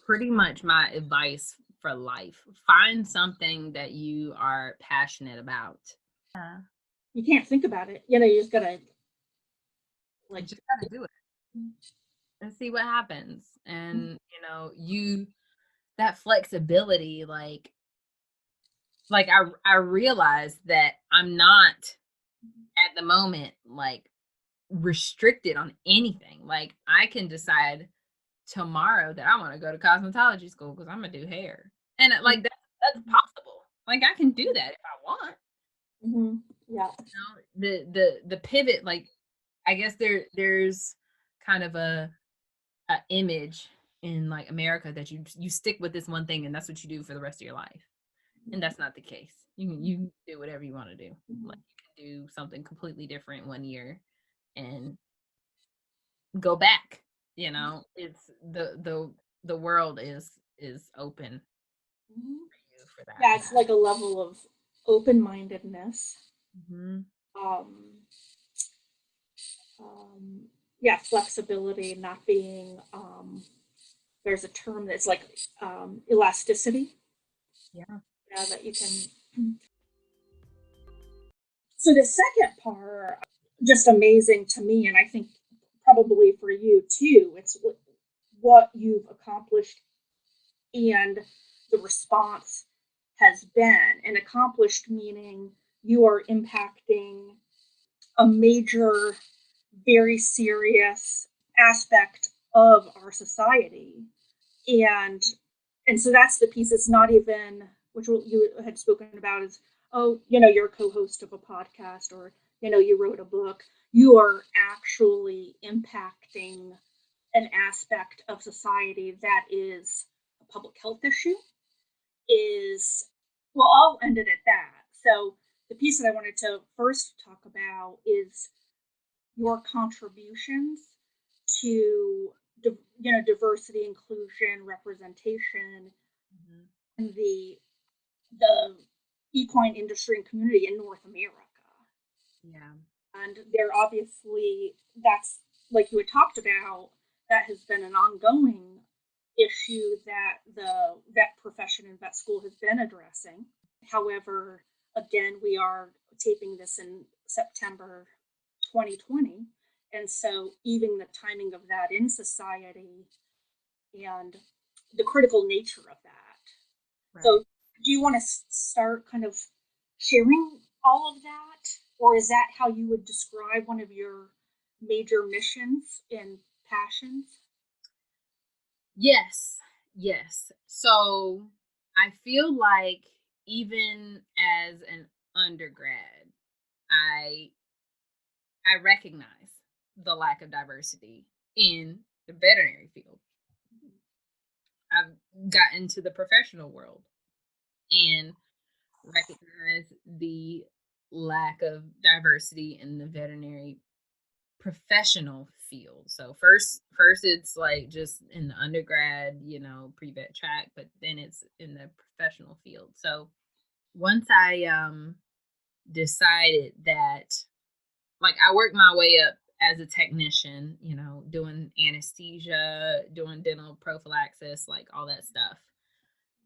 pretty much my advice for life. Find something that you are passionate about. You can't think about it. You just gotta do it and see what happens. And that flexibility, like I realized that I'm not at the moment like restricted on anything. Like, I can decide tomorrow that I want to go to cosmetology school because I'm gonna do hair, and like that's possible. Like, I can do that if I want. Yeah. The pivot, like, I guess there's kind of a image in like America that you stick with this one thing and that's what you do for the rest of your life, and that's not the case. You do whatever you want to do. Like, you can do something completely different one year and go back. It's the world is open for you for that. Yeah, it's like a level of open-mindedness. Yeah, flexibility, not being there's a term that's like elasticity. Yeah, that you can. So the second part, just amazing to me, and I think probably for you too. It's what you've accomplished and the response has been. And accomplished meaning you are impacting a major, very serious aspect of our society. And so that's the piece. It's not even, which you had spoken about, is, you're a co-host of a podcast, or, you wrote a book. You are actually impacting an aspect of society that is a public health issue. I'll end it at that. So the piece that I wanted to first talk about is your contributions to diversity, inclusion, representation, in the equine industry and community in North America. Yeah. And there obviously, that's like you had talked about, that has been an ongoing issue that the vet profession and vet school has been addressing. However, again, we are taping this in September 2020. And so, even the timing of that in society and the critical nature of that. Right. So, do you want to start kind of sharing all of that? Or is that how you would describe one of your major missions and passions? Yes. Yes. So I feel like even as an undergrad, I I recognize the lack of diversity in the veterinary field. I've got into the professional world and recognize the lack of diversity in the veterinary professional field. So first it's like just in the undergrad, pre-vet track, but then it's in the professional field. So once I decided that, like, I worked my way up as a technician, doing anesthesia, doing dental prophylaxis, like all that stuff,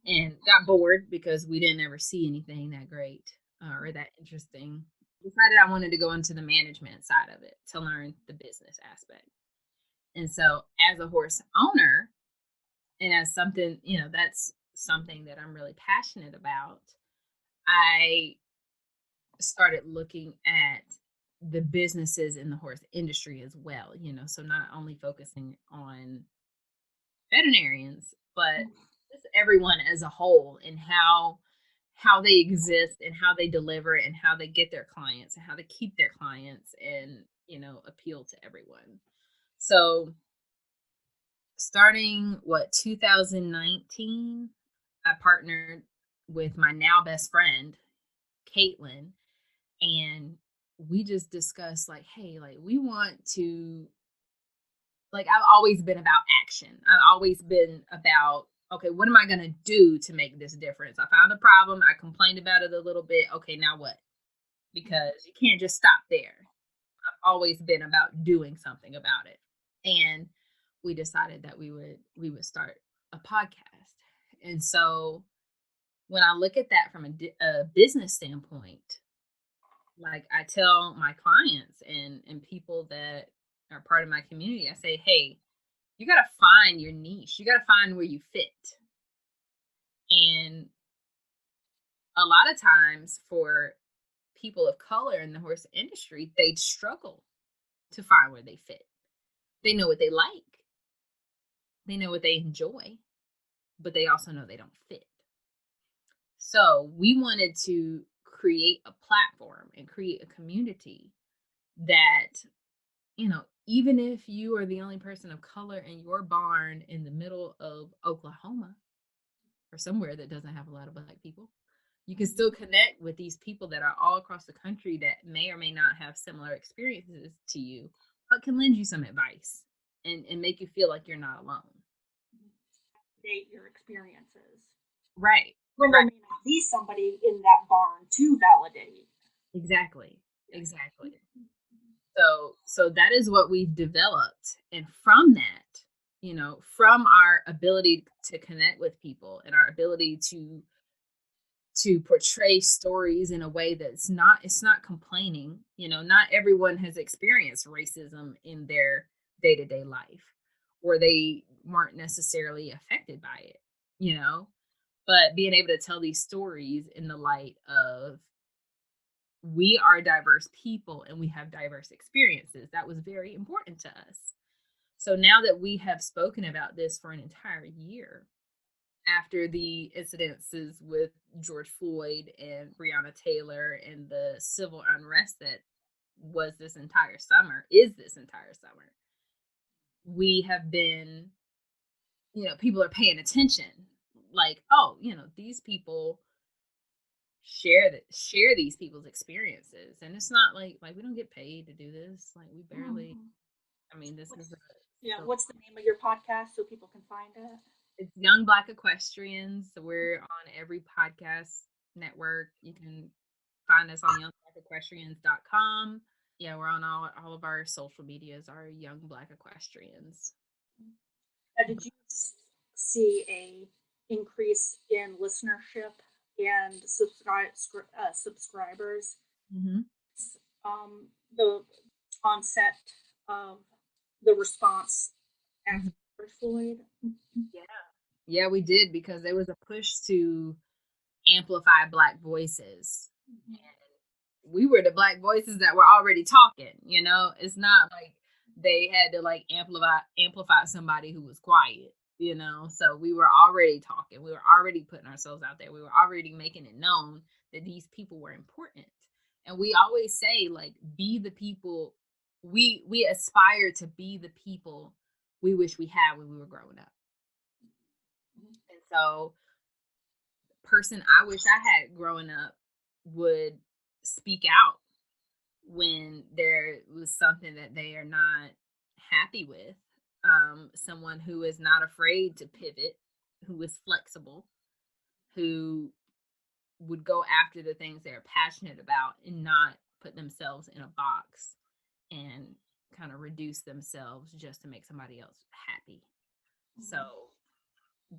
and got bored because we didn't ever see anything that great or that interesting. Decided I wanted to go into the management side of it to learn the business aspect. And so, as a horse owner, and as something, that's something that I'm really passionate about, I started looking at the businesses in the horse industry as well, so not only focusing on veterinarians, but just everyone as a whole, and how they exist and how they deliver and how they get their clients and how they keep their clients and appeal to everyone. So starting 2019, I partnered with my now best friend Caitlin, and we just discussed, like, hey, like, we want to, like, I've always been about action. I've always been about, okay, what am I going to do to make this difference? I found a problem. I complained about it a little bit. Okay, now what? Because you can't just stop there. I've always been about doing something about it. And we decided that we would start a podcast. And so when I look at that from a business standpoint, like, I tell my clients and people that are part of my community, I say, hey, you got to find your niche. You got to find where you fit. And a lot of times for people of color in the horse industry, they struggle to find where they fit. They know what they like, they know what they enjoy, but they also know they don't fit. So we wanted to create a platform and create a community that, even if you are the only person of color in your barn in the middle of Oklahoma or somewhere that doesn't have a lot of Black people, you can still connect with these people that are all across the country that may or may not have similar experiences to you, but can lend you some advice and make you feel like you're not alone. Date your experiences. Right. When there may not be somebody in that barn to validate. Exactly. So that is what we've developed. And from that, from our ability to connect with people and our ability to portray stories in a way that's it's not complaining. Not everyone has experienced racism in their day-to-day life, or they weren't necessarily affected by it, but being able to tell these stories in the light of, we are diverse people and we have diverse experiences, that was very important to us. So now that we have spoken about this for an entire year, after the incidences with George Floyd and Breonna Taylor and the civil unrest that is this entire summer, we have been, people are paying attention. Like, oh, these people share these people's experiences, and it's not like we don't get paid to do this. Like, we barely. I mean, this is. What's the name of your podcast so people can find it? It's Young Black Equestrians. So we're on every podcast network. You can find us on youngbblackequestrians.com. Yeah, we're on all of our social medias are Young Black Equestrians. Did you see a increase in listenership and subscribers? Mm-hmm. The onset of the response after Floyd. Yeah. Yeah, we did, because there was a push to amplify Black voices. Mm-hmm. And we were the Black voices that were already talking, you know? It's not like they had to like amplify somebody who was quiet, you know? So we were already talking. We were already putting ourselves out there. We were already making it known that these people were important. And we always say, like, be the people. We aspire to be the people we wish we had when we were growing up. And so, person I wish I had growing up would speak out when there was something that they are not happy with. Someone who is not afraid to pivot, who is flexible, who would go after the things they're passionate about and not put themselves in a box and kind of reduce themselves just to make somebody else happy. So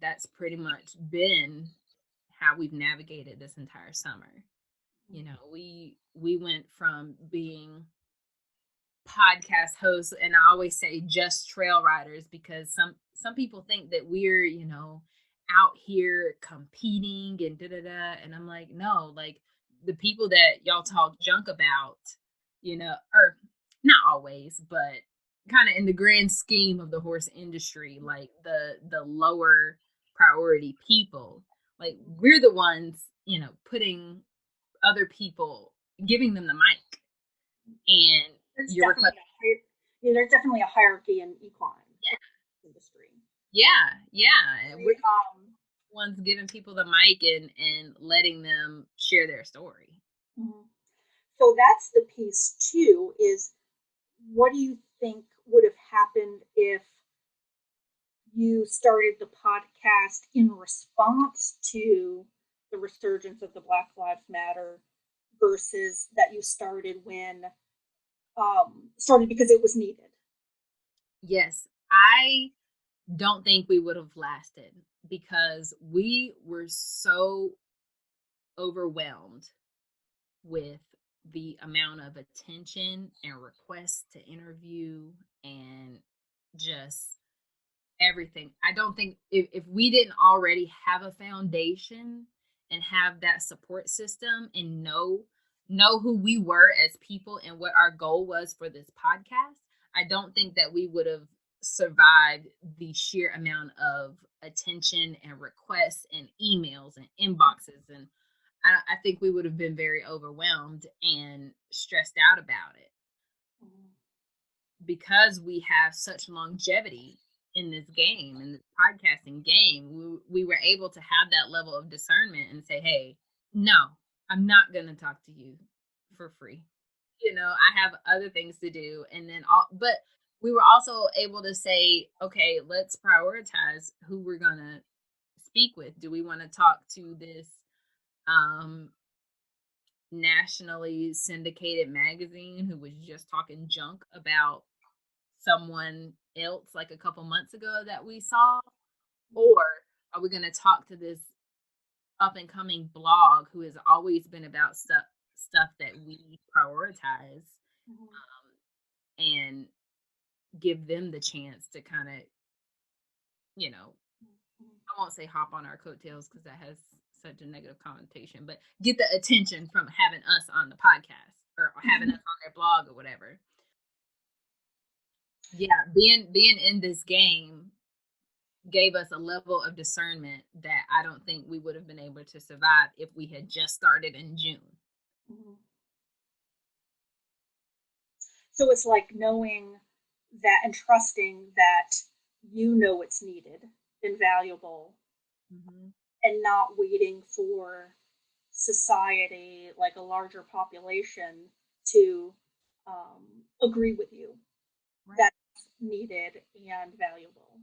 that's pretty much been how we've navigated this entire summer. You know, we went from being podcast hosts, and I always say just trail riders, because some people think that we're, you know, out here competing and da da da, and I'm like, no, like the people that y'all talk junk about, you know, or not always, but kind of in the grand scheme of the horse industry, like the lower priority people, like we're the ones, you know, putting other people, giving them the mic. And there's definitely a hierarchy in equine industry. Yeah. We're ones giving people the mic and letting them share their story. Mm-hmm. So that's the piece too, is what do you think would have happened if you started the podcast in response to the resurgence of the Black Lives Matter versus that you started when started because it was needed? Yes, I don't think we would have lasted, because we were so overwhelmed with the amount of attention and requests to interview and just everything. I don't think if we didn't already have a foundation and have that support system and know who we were as people and what our goal was for this podcast, I don't think that we would have survived the sheer amount of attention and requests and emails and inboxes. And I think we would have been very overwhelmed and stressed out about it. Because we have such longevity in this game, in this podcasting game, we were able to have that level of discernment and say, hey, no, I'm not going to talk to you for free. You know, I have other things to do. And then, but we were also able to say, okay, let's prioritize who we're going to speak with. Do we want to talk to this nationally syndicated magazine who was just talking junk about someone else like a couple months ago that we saw? Or are we going to talk to this up and coming blog who has always been about stuff that we prioritize, and give them the chance to kind of, you know, I won't say hop on our coattails because that has such a negative connotation, but get the attention from having us on the podcast or having us on their blog or whatever. Yeah, being in this game gave us a level of discernment that I don't think we would have been able to survive if we had just started in June. So it's like knowing that and trusting that you know it's needed and valuable, and not waiting for society, like a larger population, to agree with you that's needed and valuable.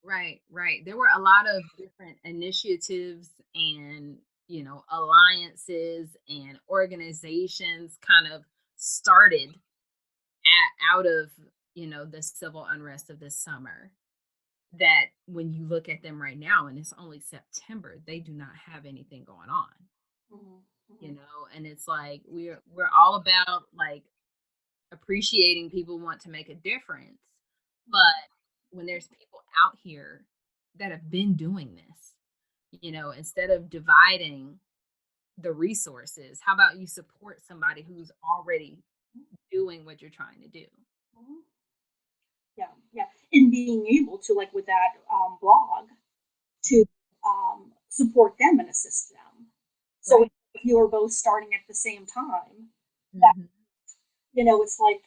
Right. There were a lot of different initiatives and, you know, alliances and organizations kind of started out of, the civil unrest of this summer, that when you look at them right now and it's only September, they do not have anything going on, Mhm, mhm, and it's like we're all about like appreciating people want to make a difference. But mhm, when there's people out here that have been doing this, instead of dividing the resources, how about you support somebody who's already doing what you're trying to do? mhm. Yeah, yeah. And being able to, like with that blog, to support them and assist them. So Right. if you are both starting at the same time, that Hmm. it's like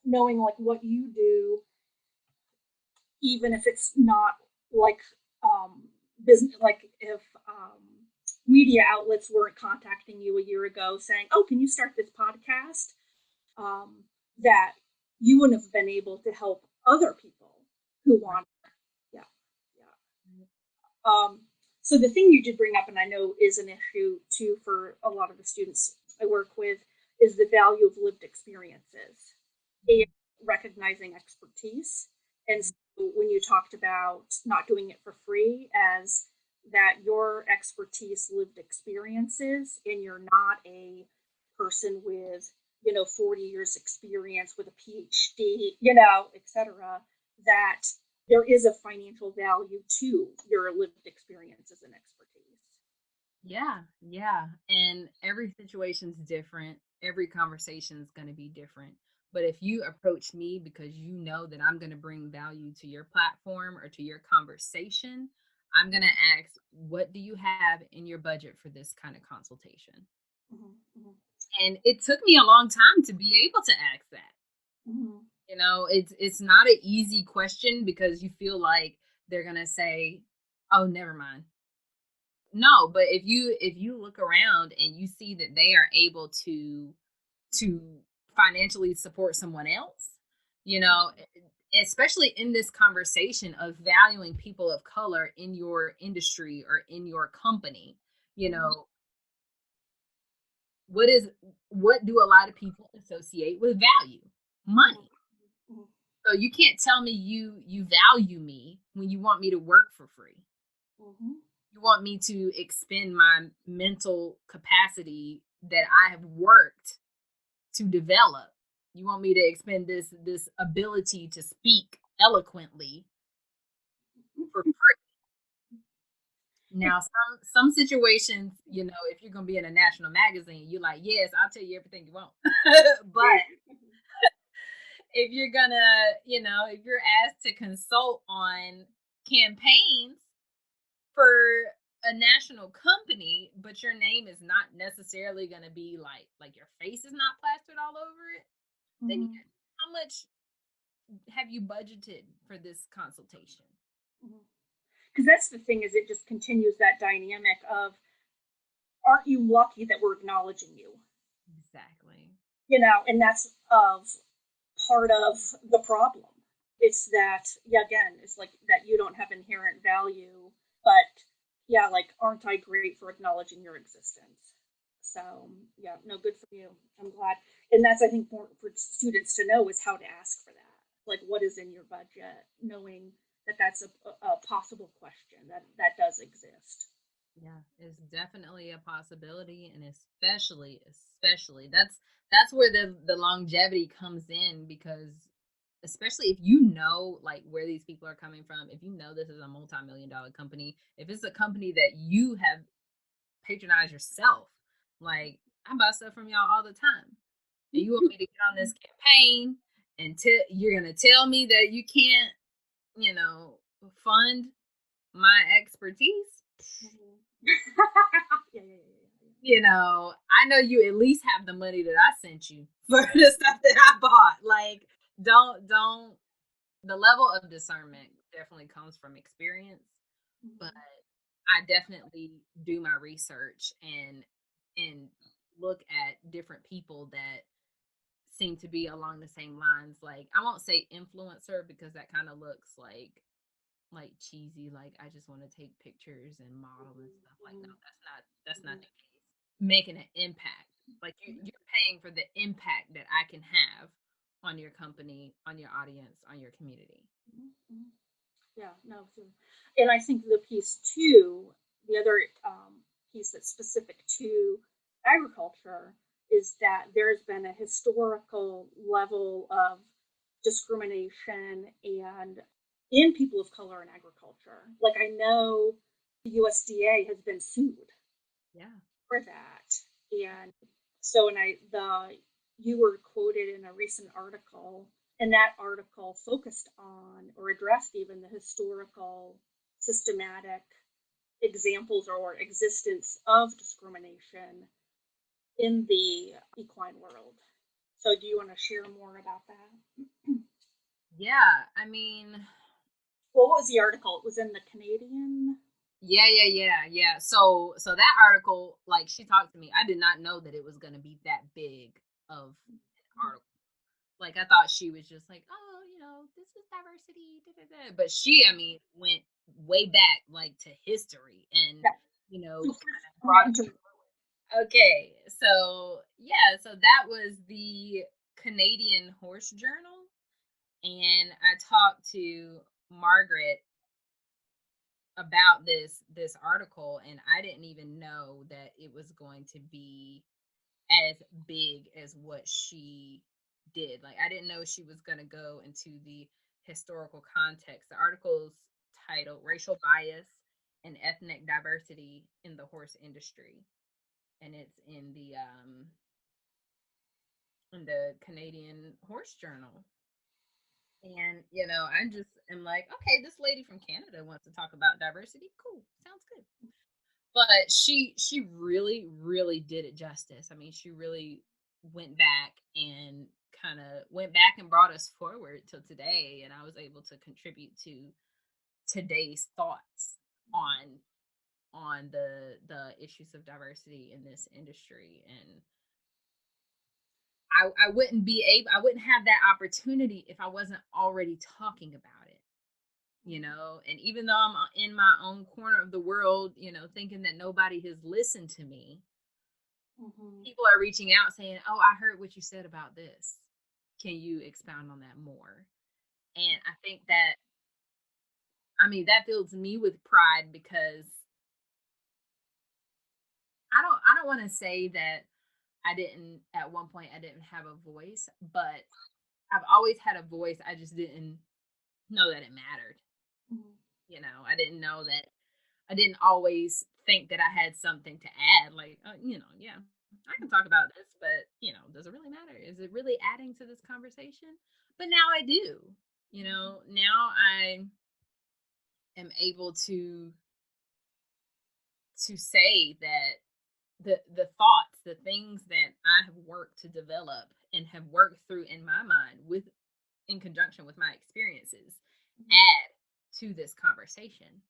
knowing like what you do, even if it's not like business, like if media outlets weren't contacting you a year ago saying, "Oh, can you start this podcast?" Um, that you wouldn't have been able to help other people who Right. want. Yeah, yeah. Um, so the thing you did bring up, and I know is an issue too for a lot of the students I work with, is the value of lived experiences and recognizing expertise. And so when you talked about not doing it for free, as that your expertise, lived experiences, and you're not a person with 40 years experience with a PhD, etc., that there is a financial value to your lived experiences and expertise. Yeah, yeah. And every situation's different. Every conversation's going to be different. But if you approach me because you know that I'm going to bring value to your platform or to your conversation, I'm going to ask, what do you have in your budget for this kind of consultation? Mm-hmm, mm-hmm, And it took me a long time to be able to ask that. mm-hmm, It's not an easy question because you feel like they're going to say, "Oh, never mind." No, but if you look around and you see that they are able to financially support someone else, you know, especially in this conversation of valuing people of color in your industry or in your company, you mm-hmm, know, what is what do a lot of people associate with value? Money. mm-hmm, So you can't tell me you value me when you want me to work for free. mm-hmm, You want me to expend my mental capacity that I have worked to develop. You want me to expend this ability to speak eloquently for free. Now, some situations, if you're gonna be in a national magazine, you're like, yes, I'll tell you everything you want. But if you're gonna, if you're asked to consult on campaigns for a national company, but your name is not necessarily going to be like your face is not plastered all over it, then mm-hmm, how much have you budgeted for this consultation? because that's the thing, is it just continues that dynamic of, aren't you lucky that we're acknowledging you, Exactly. and that's of part of the problem. It's that, yeah, again, it's like that you don't have inherent value, but yeah, like, aren't I great for acknowledging your existence? So yeah, no, good for you. I'm glad. And that's, I think, more for students to know, is how to ask for that. Like, what is in your budget, knowing that that's a possible question that does exist. Yeah, it's definitely a possibility, and especially that's where the longevity comes in, because especially if you know like where these people are coming from, if you know this is a multi-million dollar company, if it's a company that you have patronized yourself, like I buy stuff from y'all all the time, and you want me to get on this campaign and you're gonna tell me that you can't, you know, fund my expertise. Mhm. Yeah, yeah, yeah, I know you at least have the money that I sent you for the stuff that I bought. Like, don't the level of discernment definitely comes from experience, yeah. but Mhm. I definitely do my research and look at different people that seem to be along the same lines. Like, I won't say influencer because that kind of looks like cheesy, like I just want to take pictures and model and stuff. Like, no, Mhm. that's not Mhm. the case. Making an impact. Like, you're paying for the impact that I can have on your company, on your audience, on your community. Mm-hmm. Yeah, no. And I think the piece too, the other piece that's specific to agriculture is that there's been a historical level of discrimination and in people of color in agriculture. Like I know the USDA has been sued Yeah. for that. And so and I the you were quoted in a recent article, and that article focused on or addressed even the historical systematic examples or existence of discrimination in the equine world. So do you want to share more about that? Yeah, I mean, Well, what was the article? It was in the Canadian. yeah. So that article, like, she talked to me. I did not know that it was going to be that big of an article. Like, I thought she was just like, oh, this is diversity, da, da, da. But she, I mean, went way back, like, to history and, Yeah. kind of brought it forward. Okay, so yeah, so that was the Canadian Horse Journal, and I talked to Margaret about this article, and I didn't even know that it was going to be as big as what she did. Like, I didn't know she was going to go into the historical context. The article's titled Racial Bias and Ethnic Diversity in the Horse Industry, and it's in the Canadian Horse Journal. And I just am like, okay, this lady from Canada wants to talk about diversity. Cool, sounds good. But she really, really did it justice. I mean, she really went back and kind of went back and brought us forward till today, and I was able to contribute to today's thoughts on the issues of diversity in this industry. And I wouldn't be able, I wouldn't have that opportunity if I wasn't already talking about it. And even though I'm in my own corner of the world, thinking that nobody has listened to me, people are reaching out saying, oh, I heard what you said about this. Can you expound on that more? And I think that, I mean, that fills me with pride, because I don't want to say that at one point I didn't have a voice, but I've always had a voice. I just didn't know that it mattered. I didn't know that, I didn't always think that I had something to add. Like, yeah, I can talk about this, but, does it really matter? Is it really adding to this conversation? But now I do. Now I am able to say that the thoughts, the things that I have worked to develop and have worked through in my mind in conjunction with my experiences, add to this conversation.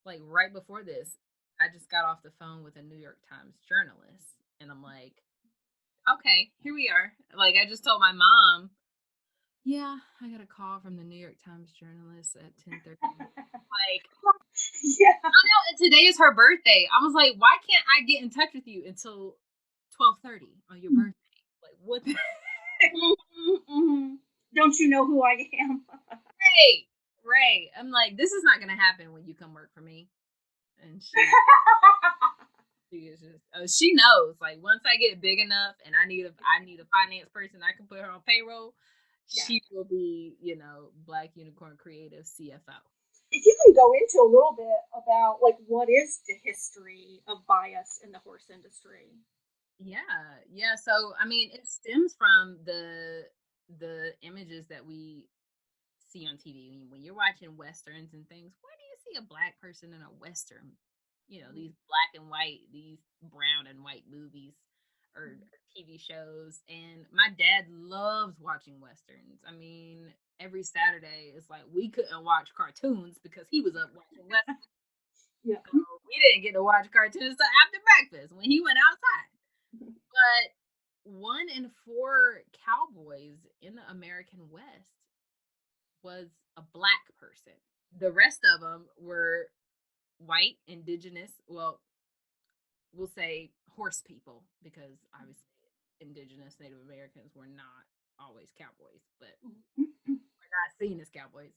Like, right before this, I just got off the phone with a New York Times journalist, and I'm like, okay, here we are. Like, I just told my mom, yeah, I got a call from the New York Times journalist at 10:30. Like, yeah. I know, and today is her birthday. I was like, why can't I get in touch with you until 12:30 on your birthday? Like, what the Don't you know who I am? Right. I'm like, this is not gonna happen when you come work for me. And she is just, she knows, like, once I get big enough and I need a finance person, I can put her on payroll. Yeah. She will be, Black Unicorn Creative CFO. If you can go into a little bit about, like, what is the history of bias in the horse industry? Yeah. So, I mean, it stems from the images that we see on TV. When you're watching Westerns and things, where do you see a Black person in a Western? These black and white, these brown and white movies or TV shows. And my dad loves watching Westerns. I mean, every Saturday, it's like we couldn't watch cartoons because he was up watching Westerns. Yeah. So we didn't get to watch cartoons until after breakfast when he went outside. But 1 in 4 cowboys in the American West was a Black person. The rest of them were white, indigenous, well, we'll say horse people, because obviously indigenous Native Americans were not always cowboys, but Mhm. we're not seen as cowboys.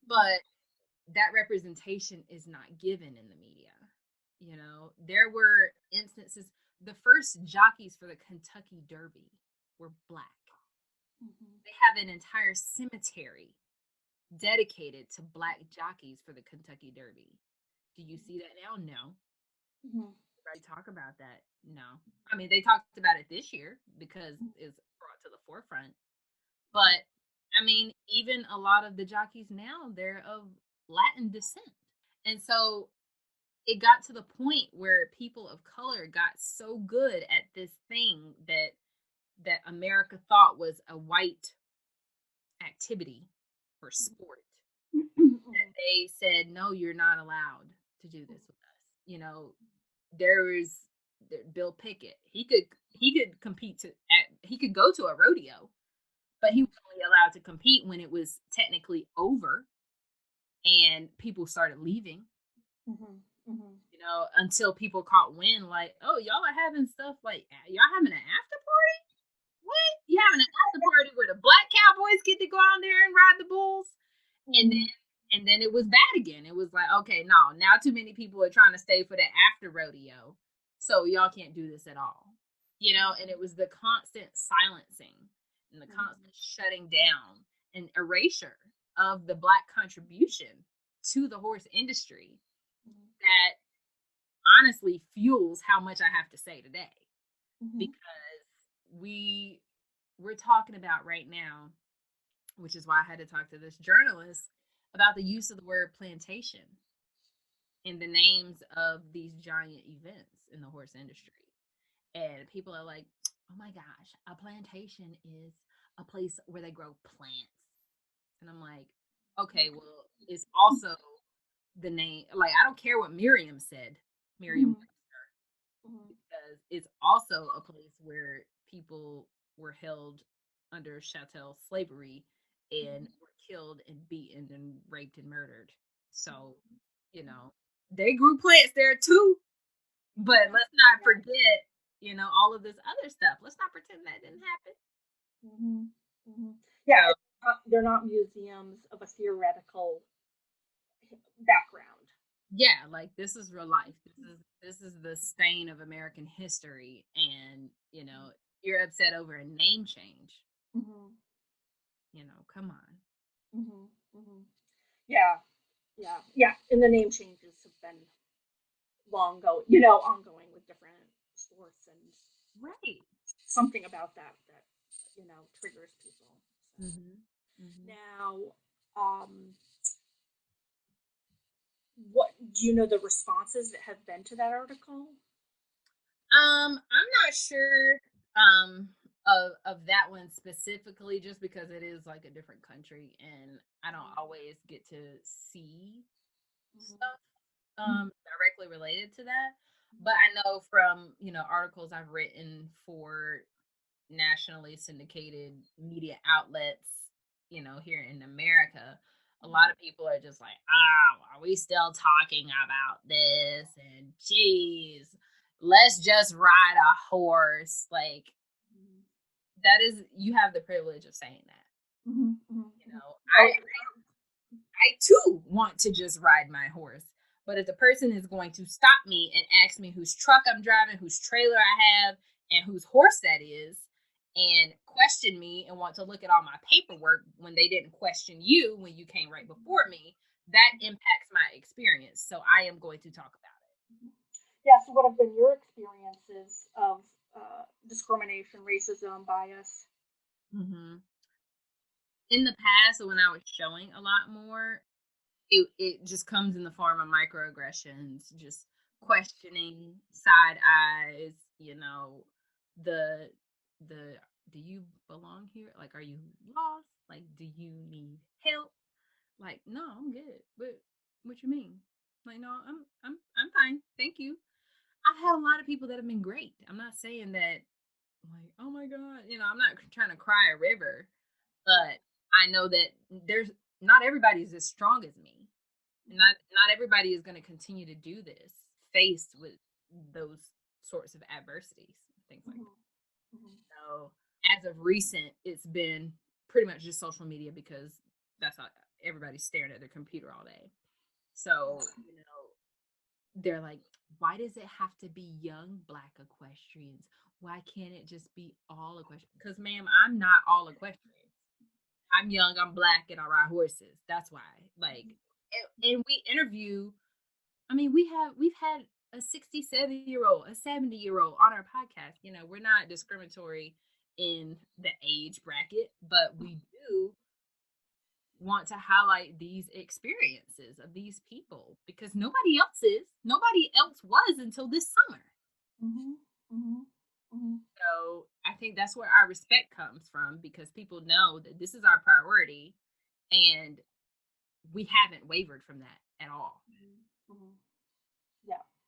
But that representation is not given in the media. You know, there were instances, the first jockeys for the Kentucky Derby were black. Mhm. They have an entire cemetery dedicated to black jockeys for the Kentucky Derby. Do you see that now? No. Mhm. Everybody talk about that? No. I mean, they talked about it this year because it's brought to the forefront. But I mean, even a lot of the jockeys now, they're of Latin descent. And so it got to the point where people of color got so good at this thing that America thought was a white activity or sport, that they said, no, you're not allowed to do this with us. You know, Bill Pickett. He could compete he could go to a rodeo, but he was only allowed to compete when it was technically over and people started leaving. Mhm. Mhm. You know, until people caught wind, like, oh, y'all are having stuff like y'all having an after party. What? You having an after party where the black cowboys get to go out there and ride the bulls? And then it was bad again. It was like, okay, no, now too many people are trying to stay for the after rodeo. So y'all can't do this at all. You know, and it was the constant silencing and the constant shutting down and erasure of the black contribution to the horse industry that honestly fuels how much I have to say today. Mhm. Because we're talking about right now, which is why I had to talk to this journalist about the use of the word plantation in the names of these giant events in the horse industry. And people are like, oh my gosh, a plantation is a place where they grow plants. And I'm like, okay, well, it's also the name. Like, I don't care what Miriam said, Miriam, Mhm. Mhm. because it's also a place where people were held under chattel slavery and were killed and beaten and raped and murdered. So, you know, they grew plants there too. But let's not forget, you know, all of this other stuff. Let's not pretend that didn't happen. Mhm. Mhm. Yeah, So, they're not museums of a theoretical background. yeah, like this is real life. This is the stain of American history, and you know, you're upset over a name change. Mhm. You know, come on. Mhm. Mhm. Yeah, yeah, yeah. And the name changes have been ongoing with different sports and Right. something about that triggers people. So Mhm. Mhm. now, what do you know the responses that have been to that article? I'm not sure of that one specifically, just because it is like a different country, and I don't always get to see stuff directly related to that. But I know from articles I've written for nationally syndicated media outlets, here in America, a lot of people are just like, oh, are we still talking about this? And geez, let's just ride a horse. Like, that is, you have the privilege of saying that. Mhm, mhm, You mhm. know, Oh, I too want to just ride my horse. But if the person is going to stop me and ask me whose truck I'm driving, whose trailer I have, and whose horse that is, and question me and want to look at all my paperwork when they didn't question you when you came right before me, that impacts my experience. So I am going to talk about yeah. So, what have been your experiences of discrimination, racism, bias? it. In the past, when I was showing a lot more, it just comes in the form of microaggressions, just questioning, side eyes, the the do you belong here? Like, are you lost? Like, do you need help? Like, no, I'm good. But what you mean? Like, no, I'm fine. Thank you. I've had a lot of people that have been great. I'm not saying that like, oh my God, I'm not trying to cry a river, Yeah. but I know that there's not everybody's as strong as me. Not everybody is going to continue to do this faced with those sorts of adversities, things like Mhm, that. mhm, So as of recent, it's been pretty much just social media because that's how everybody's staring at their computer all day. So, they're like, why does it have to be young Black equestrians? Why can't it just be all equestrians? Because, ma'am, I'm not all equestrians. I'm young, I'm Black, and I ride horses. That's why. Like, and we interview. I mean, we've had a 67-year-old, a 70-year-old on our podcast. We're not discriminatory in the age bracket, but we do want to highlight these experiences of these people because nobody else was until this summer. So I think that's where our respect comes from, because people know that this is our priority and we haven't wavered from that at all.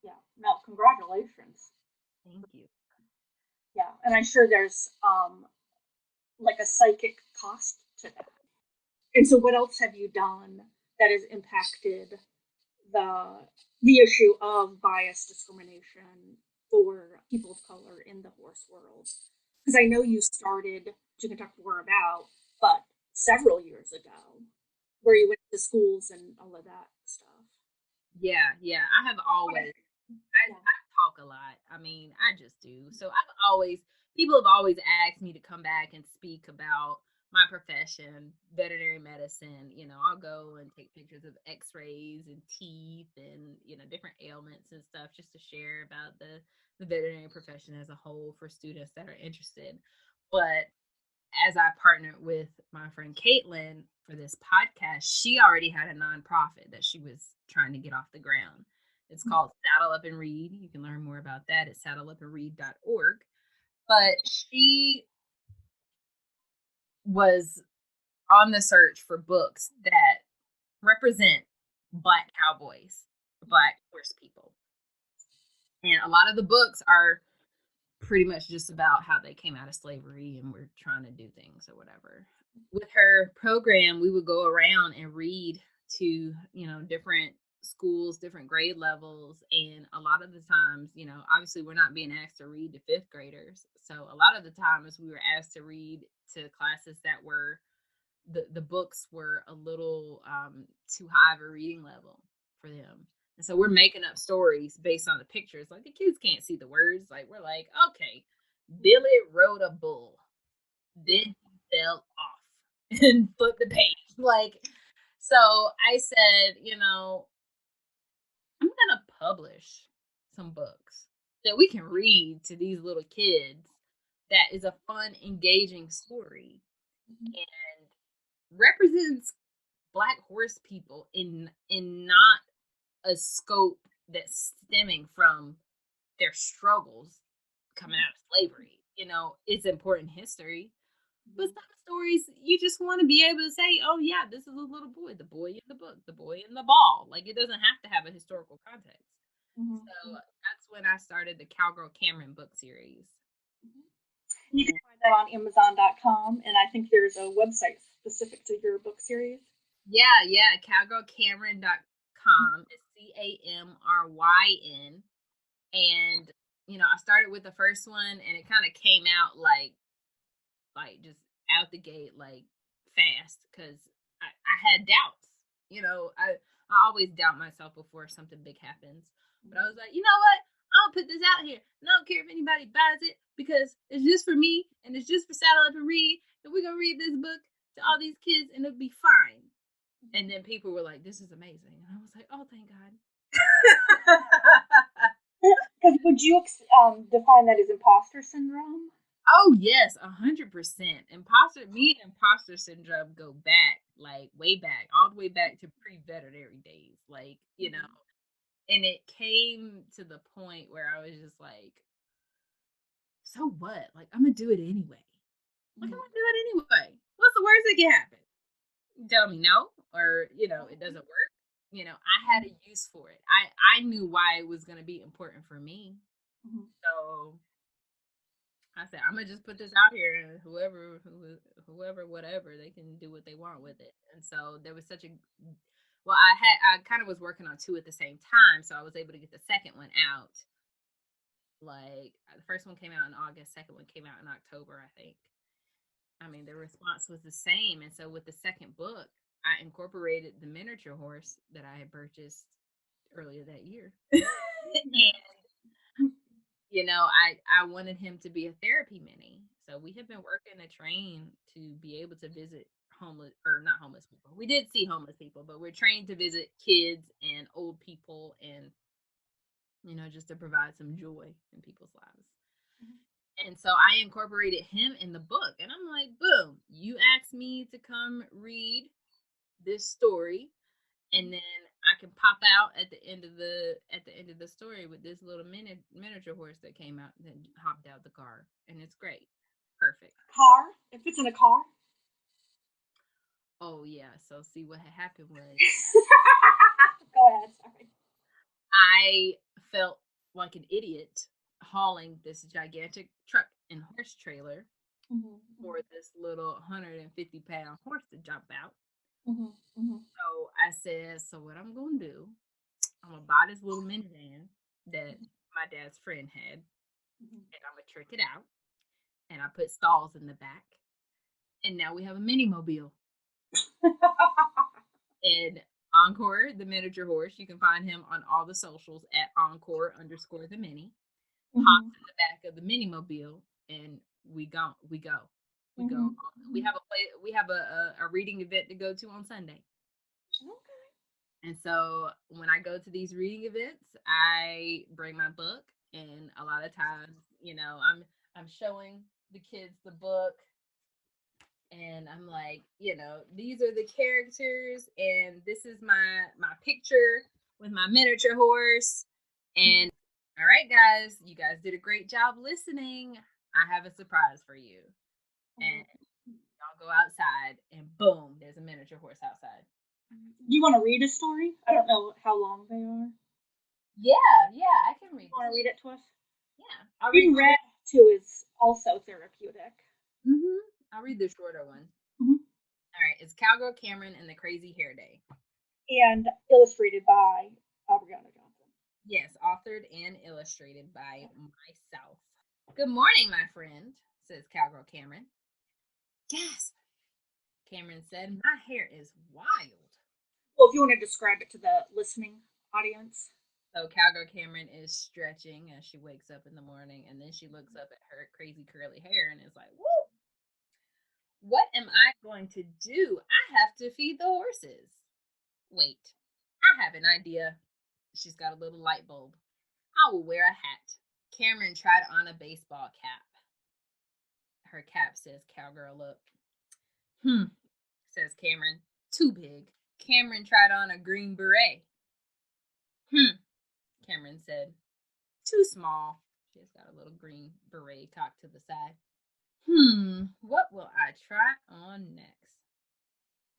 Yeah. No, congratulations. Thank you. Yeah, and I'm sure there's like a psychic cost to that. And so what else have you done that has impacted the issue of bias discrimination for people of color in the horse world? Because I know you started, which you can talk more about, but several years ago, where you went to schools and all of that stuff. Yeah. I have always, I talk a lot. I mean, I just do. So people have always asked me to come back and speak about my profession, veterinary medicine. I'll go and take pictures of x-rays and teeth and, different ailments and stuff, just to share about the veterinary profession as a whole for students that are interested. But as I partnered with my friend Caitlin for this podcast, she already had a nonprofit that she was trying to get off the ground. It's called Saddle Up and Read. You can learn more about that at saddleupandread.org. But she was on the search for books that represent Black cowboys, Black horse people. And a lot of the books are pretty much just about how they came out of slavery and were trying to do things or whatever. With her program, we would go around and read to, different schools, different grade levels. And a lot of the times, obviously we're not being asked to read to fifth graders. So a lot of the times we were asked to read to classes that were, the books were a little too high of a reading level for them. And so we're making up stories based on the pictures. Like, the kids can't see the words. Like, we're like, okay, Billy rode a bull. Then he fell off and flipped the page. Like, so I said, I'm going to publish some books that we can read to these little kids that is a fun, engaging story and represents Black horse people in not a scope that's stemming from their struggles coming out of slavery. It's important history, but some stories you just want to be able to say, oh yeah, this is a little boy, the boy in the book, the boy in the ball. Like, it doesn't have to have a historical context. So that's when I started the Cowgirl Cameron book series. You can find that on Amazon.com, and I think there's a website specific to your book series. Yeah, cowgirlcameron.com. It's CAMRYN. And, I started with the first one, and it kind of came out like just out the gate, like, fast, because I had doubts. I always doubt myself before something big happens. But I was like, you know what? I'll put this out here. And I don't care if anybody buys it, because it's just for me, and it's just for Saddle Up and Read. And we're going to read this book to all these kids, and it'll be fine. And then people were like, this is amazing. And I was like, oh, thank God. Because would you define that as imposter syndrome? Oh, yes, 100%. Me and imposter syndrome go back, like, way back, all the way back to pre-veterinary days. Like, and it came to the point where I was just like, so what? Like, I'm going to do it anyway. Like, I'm going to do it anyway. What's the worst that can happen? You tell me no, or, it doesn't work. I had a use for it. I knew why it was going to be important for me. So I said, I'm going to just put this out here, and whoever, whatever, they can do what they want with it. And so there was I kind of was working on two at the same time. So I was able to get the second one out. Like, the first one came out in August, second one came out in October, I think. I mean, the response was the same. And so with the second book, I incorporated the miniature horse that I had purchased earlier that year. And I wanted him to be a therapy mini. So we have been working to train to be able to visit homeless, or not homeless people. We did see homeless people, but we're trained to visit kids and old people, and just to provide some joy in people's lives. And so I incorporated him in the book, and I'm like, boom, you asked me to come read this story, and then I can pop out at the end of the story with this little miniature horse that came out and then hopped out the car, and it's great. Perfect. Car? It fits in a car? Oh yeah, so see what had happened was Go ahead, sorry. I felt like an idiot hauling this gigantic truck and horse trailer for this little 150-pound horse to jump out. So I said, so what I'm going to do, I'm going to buy this little minivan that my dad's friend had, and I'm going to trick it out, and I put stalls in the back, and now we have a mini mobile. And Encore, the miniature horse, you can find him on all the socials at Encore_the mini. Hops in the back of the mini mobile, and we go. We have a reading event to go to on Sunday. Okay. And so when I go to these reading events, I bring my book, and a lot of times, I'm showing the kids the book, and I'm like, these are the characters, and this is my picture with my miniature horse. And all right, guys, you guys did a great job listening. I have a surprise for you. And y'all go outside, and boom, there's a miniature horse outside. You want to read a story? I don't know how long they are. Yeah, I can read. You want to read it to us? Yeah. Being read to is also therapeutic. I'll read the shorter one. All right, it's Cowgirl Cameron and the Crazy Hair Day. And illustrated by Aubriana Johnson. Yes, authored and illustrated by myself. Good morning, my friend, says Cowgirl Cameron. Gasp, Cameron said. My hair is wild. Well, if you want to describe it to the listening audience. So Cowgirl Cameron is stretching as she wakes up in the morning, and then she looks up at her crazy curly hair and is like, whoop. What am I going to do? I have to feed the horses. Wait, I have an idea. She's got a little light bulb. I will wear a hat. Cameron tried on a baseball cap. Her cap says Cowgirl up. Says Cameron. Too big. Cameron tried on a green beret. Cameron said. Too small. She's got a little green beret cocked to the side. What will I try on next?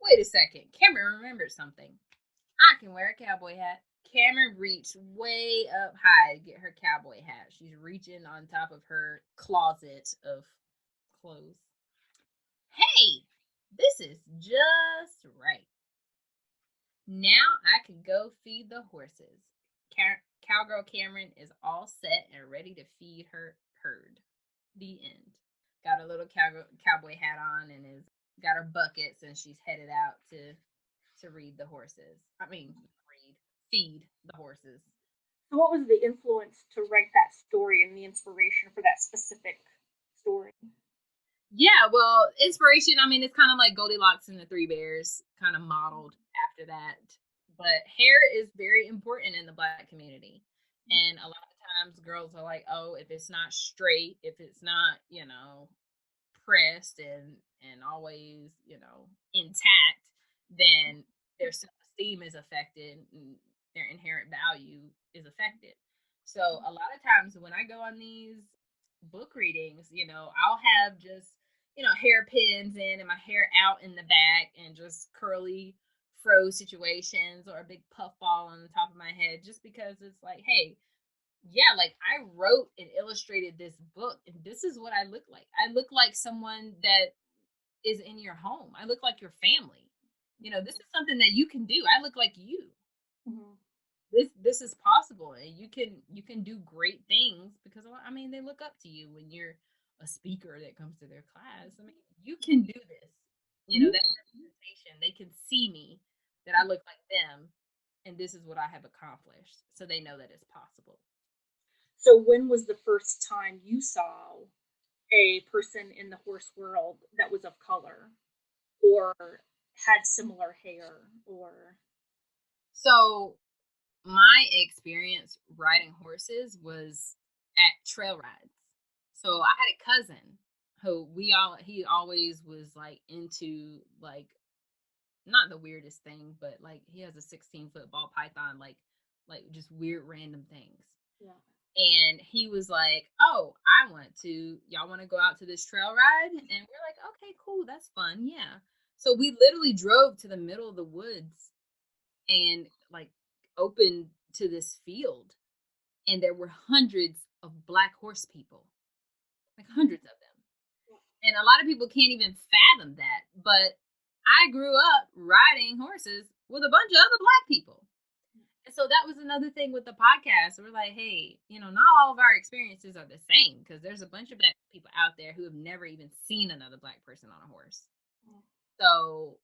Wait a second. Cameron remembered something. I can wear a cowboy hat. Cameron reached way up high to get her cowboy hat. She's reaching on top of her closet of clothes. Hey, this is just right. Now I can go feed the horses. Cowgirl Cameron is all set and ready to feed her herd. The end. Got a little cowboy hat on and got her buckets, and she's headed out to feed the horses. So what was the influence to write that story and the inspiration for that specific story? Yeah, well, inspiration, it's kind of like Goldilocks and the Three Bears, kind of modeled after that. But hair is very important in the Black community. And a lot of times girls are like, oh, if it's not straight, if it's not, pressed and always, intact, then their self-esteem is affected and their inherent value is affected. So a lot of times when I go on these book readings, I'll have just, hairpins in and my hair out in the back and just curly fro situations or a big puff ball on the top of my head, just because it's like, hey, yeah, like I wrote and illustrated this book, and this is what I look like. I look like someone that is in your home. I look like your family. This is something that you can do. I look like you. This is possible, and you can do great things because they look up to you when you're a speaker that comes to their class. I mean, you can do this. You know, that representation, they can see me, that I look like them, and this is what I have accomplished. So they know that it's possible. So when was the first time you saw a person in the horse world that was of color or had similar hair or So my experience riding horses was at trail rides. So I had a cousin who he always was like into like not the weirdest thing, but like he has a 16-foot ball python, like just weird random things. yeah. And he was like, "Oh, y'all want to go out to this trail ride?" And we're like, "Okay, cool, that's fun, yeah." So we literally drove to the middle of the woods and like opened to this field, and there were hundreds of black horse people, like hundreds of them. And a lot of people can't even fathom that. But I grew up riding horses with a bunch of other black people. And so that was another thing with the podcast. We're like, hey, not all of our experiences are the same, because there's a bunch of black people out there who have never even seen another black person on a horse. So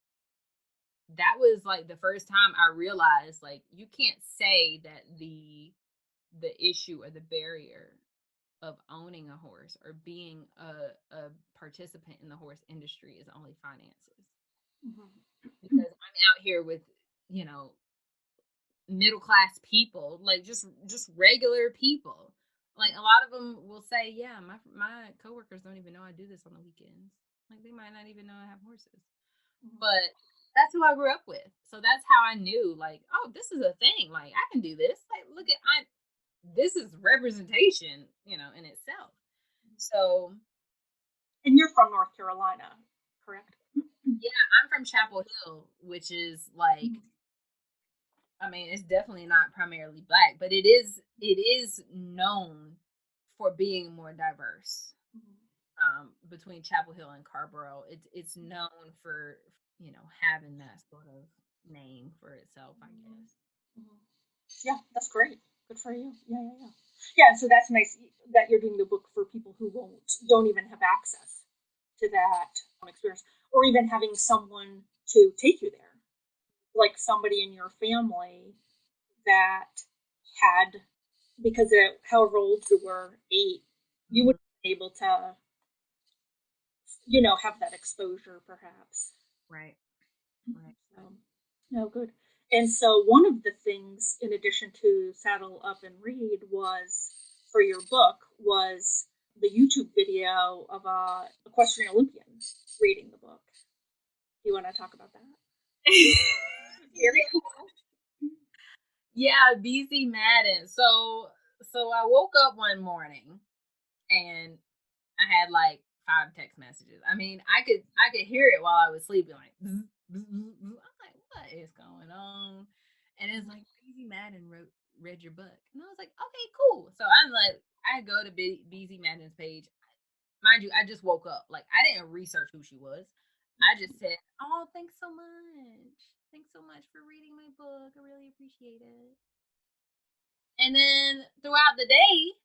that was like the first time I realized, like, you can't say that the issue or the barrier of owning a horse or being a participant in the horse industry is only finances. Because I'm out here with, middle class people, like just regular people. Like a lot of them will say, yeah, my coworkers don't even know I do this on the weekends. Like they might not even know I have horses. But that's who I grew up with. So that's how I knew, like, oh, this is a thing. Like I can do this. Like look at this is representation, in itself. So And you're from North Carolina, correct? yeah, I'm from Chapel Hill, which is like, I mean, it's definitely not primarily black, but it is known for being more diverse. Between Chapel Hill and Carborough, it's known for having that sort of name for itself, I guess. Yeah, that's great. Good for you. Yeah. So that's nice that you're doing the book for people who don't even have access to that experience, or even having someone to take you there, like somebody in your family that had, because of however old you were, 8, you would be able to, have that exposure, perhaps. Right. No, good. And so one of the things, in addition to Saddle Up and Read, was for your book was the YouTube video of a equestrian Olympian reading the book. Do you want to talk about that? Very cool. Yeah, BZ Madden. So I woke up one morning and I had like 5 text messages. I mean, I could hear it while I was sleeping, like bzz, bzz, bzz, bzz. I'm like, what is going on? And it's like BZ Madden read your book, and I was like, okay, cool. So I'm like, I go to BZ Madden's page. Mind you, I just woke up. Like I didn't research who she was. I just said, oh, thanks so much. Thanks so much for reading my book. I really appreciate it. And then throughout the day,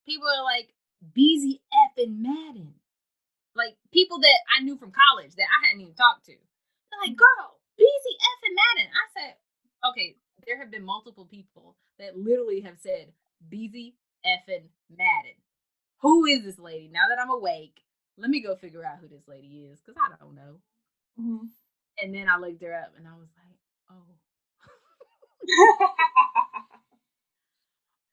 people are like, BZ effing Madden. Like people that I knew from college that I hadn't even talked to. They're like, girl, BZ effing Madden. I said, okay, there have been multiple people that literally have said BZ effing Madden. Who is this lady? Now that I'm awake, let me go figure out who this lady is, because I don't know. And then I looked her up and I was like, oh.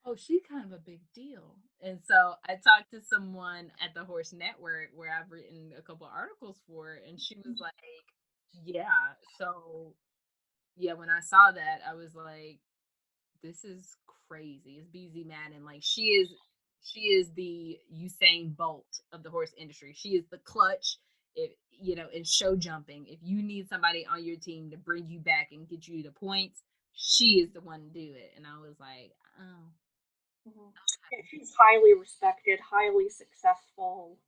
Oh, she's kind of a big deal. And so I talked to someone at the Horse Network where I've written a couple articles for, and she was like, yeah. So yeah, when I saw that, I was like, this is crazy. It's BZ Madden. Like she is the Usain Bolt of the horse industry. She is the clutch. If in show jumping, if you need somebody on your team to bring you back and get you the points, she is the one to do it. And I was like, oh. Yeah, she's highly respected, highly successful.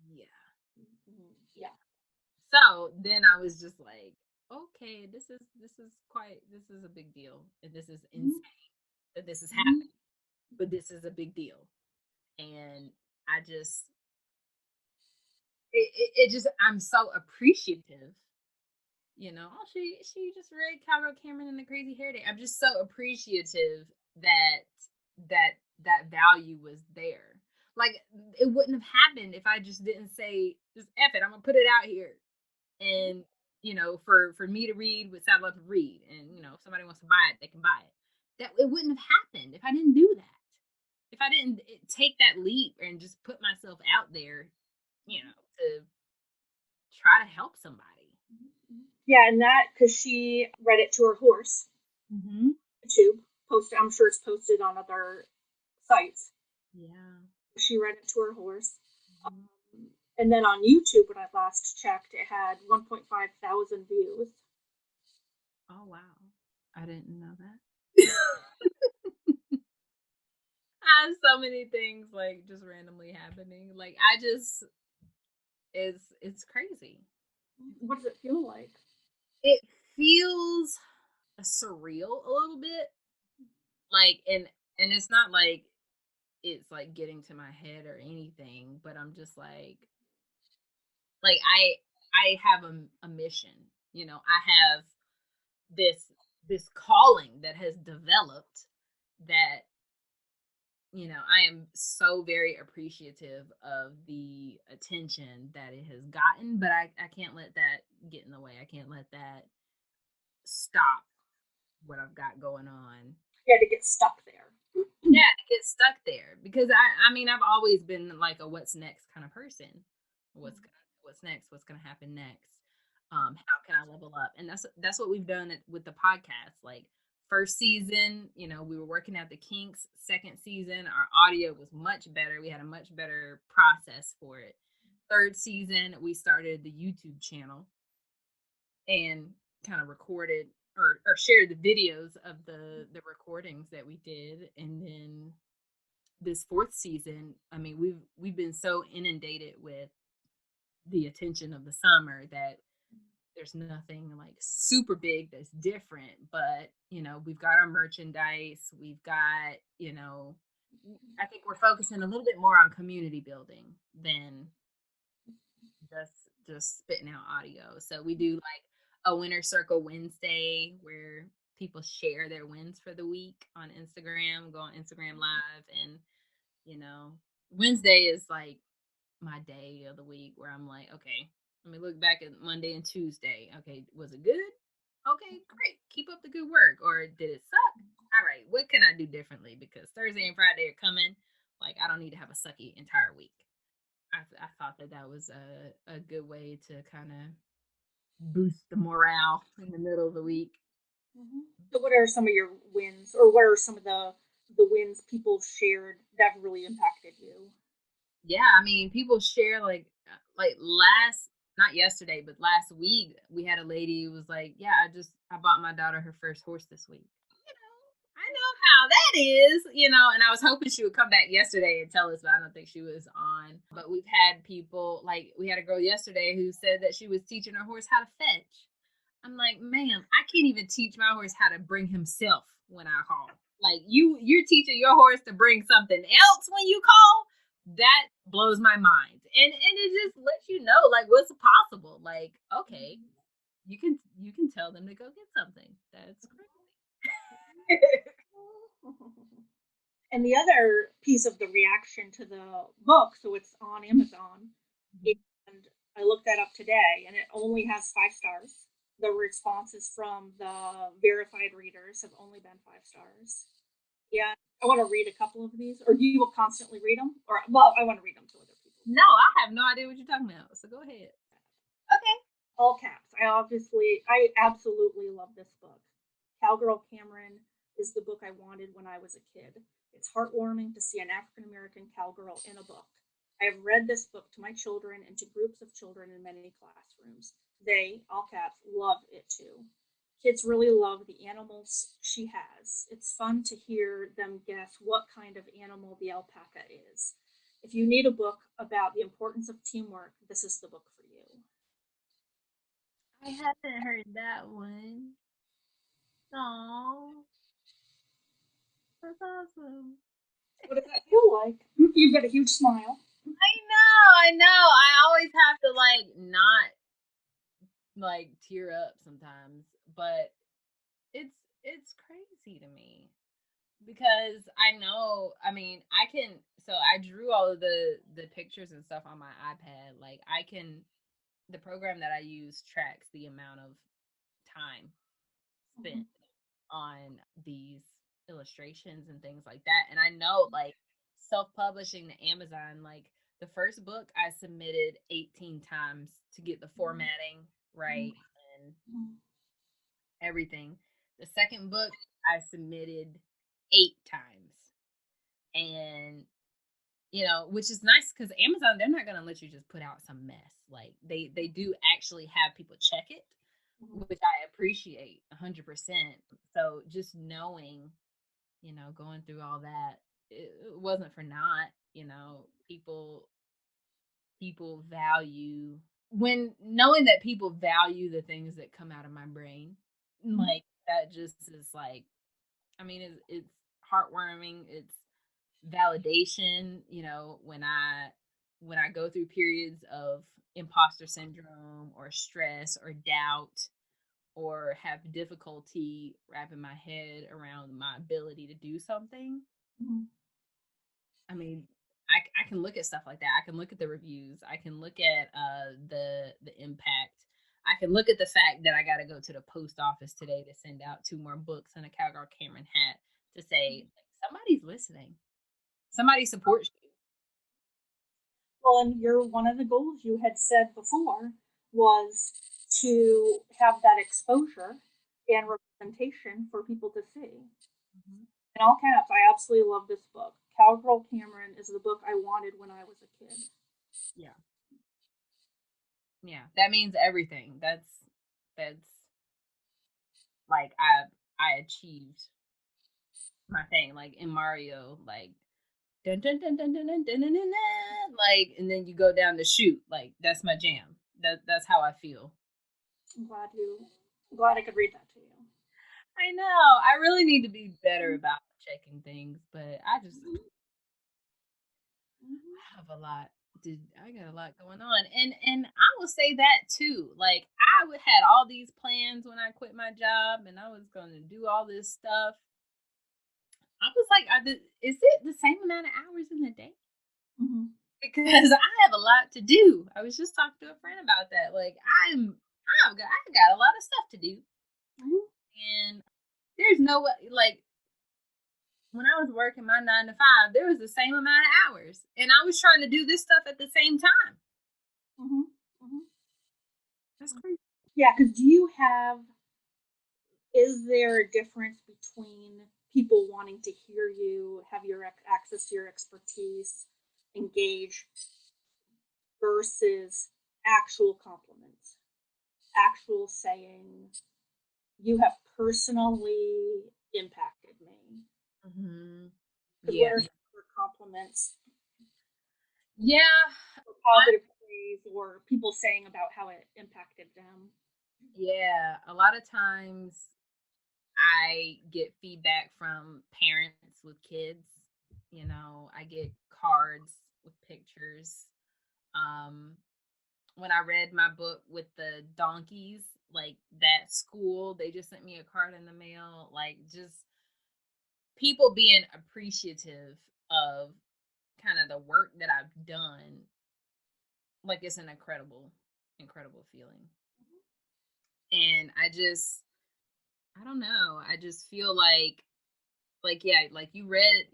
Yeah. Yeah. So then I was just like, okay, this is a big deal. And this is insane that this is happening. But this is a big deal. And I just it just, I'm so appreciative. You know, oh, she just read Cowgirl Cameron and the Crazy Hair Day. I'm just so appreciative that that that value was there. Like, it wouldn't have happened if I just didn't say, just F it, I'm gonna put it out here. And for me to read what I love to read, and if somebody wants to buy it, they can buy it. That it wouldn't have happened if I didn't do that. If I didn't take that leap and just put myself out there, to try to help somebody. Yeah, and that because she read it to her horse. Mm-hmm. YouTube posted. I'm sure it's posted on other sites. Yeah. She read it to her horse. And then on YouTube, when I last checked, it had 1.5 thousand views. Oh, wow. I didn't know that. I have so many things like just randomly happening. Like, it's crazy. What does it feel like? It feels surreal a little bit. Like, and it's not like it's like getting to my head or anything, but I'm just like I have a mission. I have this calling that has developed that I am so very appreciative of the attention that it has gotten, but I can't let that get in the way. I can't let that stop what I've got going on. Yeah, to get stuck there. Yeah, to get stuck there, because I mean, I've always been like a what's next kind of person. What's next? What's going to happen next? How can I level up? And that's what we've done with the podcast. Like, first season, we were working out the kinks. Second season, our audio was much better. We had a much better process for it. Third season, we started the YouTube channel and kind of recorded or shared the videos of the recordings that we did. And then this fourth season, I mean, we've been so inundated with the attention of the summer that there's nothing like super big that's different. But we've got our merchandise, we've got I think we're focusing a little bit more on community building than just spitting out audio. So we do like a Winner Circle Wednesday where people share their wins for the week on Instagram, go on Instagram Live. And Wednesday is like my day of the week where I'm like, okay, let me look back at Monday and Tuesday. Okay, was it good? Okay, great. Keep up the good work. Or did it suck? All right, what can I do differently? Because Thursday and Friday are coming. Like, I don't need to have a sucky entire week. I thought that was a good way to kind of boost the morale in the middle of the week. Mm-hmm. So what are some of your wins, or what are some of the wins people shared that really impacted you? Yeah, I mean, people share like not yesterday, but last week we had a lady who was like, yeah, I bought my daughter her first horse this week. I know how that is, and I was hoping she would come back yesterday and tell us, but I don't think she was on. But we've had people, like, we had a girl yesterday who said that she was teaching her horse how to fetch. I'm like, ma'am, I can't even teach my horse how to bring himself when I call. Like, you're teaching your horse to bring something else when you call? That blows my mind. And it just lets you know, like, what's possible. Like, okay, you can tell them to go get something. That's crazy. And the other piece of the reaction to the book, so it's on Amazon, and I looked that up today, and it only has 5 stars. The responses from the verified readers have only been 5 stars. Yeah, I want to read a couple of these, or you will constantly read them, or well, I want to read them to other people. No, I have no idea what you're talking about, so go ahead. Okay. All caps. I absolutely love this book. Cowgirl Cameron is the book I wanted when I was a kid. It's heartwarming to see an African American cowgirl in a book. I have read this book to my children and to groups of children in many classrooms. They, all caps, love it too. Kids really love the animals she has. It's fun to hear them guess what kind of animal the alpaca is. If you need a book about the importance of teamwork, this is the book for you. I haven't heard that one. Aww. That's awesome. What does that feel like? You've got a huge smile. I know. I know. I always have to like not like tear up sometimes, but it's crazy to me because I know, I mean, I can, so I drew all of the pictures and stuff on my iPad. Like I can, the program that I use tracks the amount of time spent on these illustrations and things like that. And I know like self-publishing to Amazon, like the first book I submitted 18 times to get the formatting right and everything. The second book I submitted 8 times. And which is nice because Amazon, they're not gonna let you just put out some mess. Like they do actually have people check it, which I appreciate 100%. So just knowing, going through all that, it wasn't for naught. People value when knowing that people value the things that come out of my brain, like that just is like, I mean, it's heartwarming. It's validation, when I go through periods of imposter syndrome or stress or doubt or have difficulty wrapping my head around my ability to do something. I mean, I can look at stuff like that. I can look at the reviews. I can look at the impact. I can look at the fact that I got to go to the post office today to send out 2 more books and a Cowgirl Cameron hat to say somebody's listening. Somebody supports you. Well, and one of the goals you had said before was to have that exposure and representation for people to see. In all caps, I absolutely love this book. Cowgirl Cameron is the book I wanted when I was a kid. Yeah, that means everything. That's like I achieved my thing. Like in Mario, like dun dun dun dun dun dun dun dun, dun, dun, like, and then you go down the chute. Like that's my jam. That's how I feel. I'm glad I could read that to you. I know. I really need to be better about checking things, but I just have a lot. I got a lot going on, and I will say that too. Like had all these plans when I quit my job, and I was going to do all this stuff. I was like, is it the same amount of hours in the day? Because I have a lot to do. I was just talking to a friend about that. Like I've got a lot of stuff to do, and there's no way. Like when I was working my 9 to 5, there was the same amount of hours, and I was trying to do this stuff at the same time. That's crazy. Yeah, because is there a difference between people wanting to hear you, have your access to your expertise, engage, versus actual compliments, actual saying, you have personally impacted me? Yeah. What are compliments? Yeah. Or positive praise, or people saying about how it impacted them? Yeah. A lot of times I get feedback from parents with kids. I get cards with pictures. When I read my book with the donkeys, like that school, they just sent me a card in the mail. Like just people being appreciative of kind of the work that I've done. Like it's an incredible feeling. And I don't know. I just feel like yeah, like you read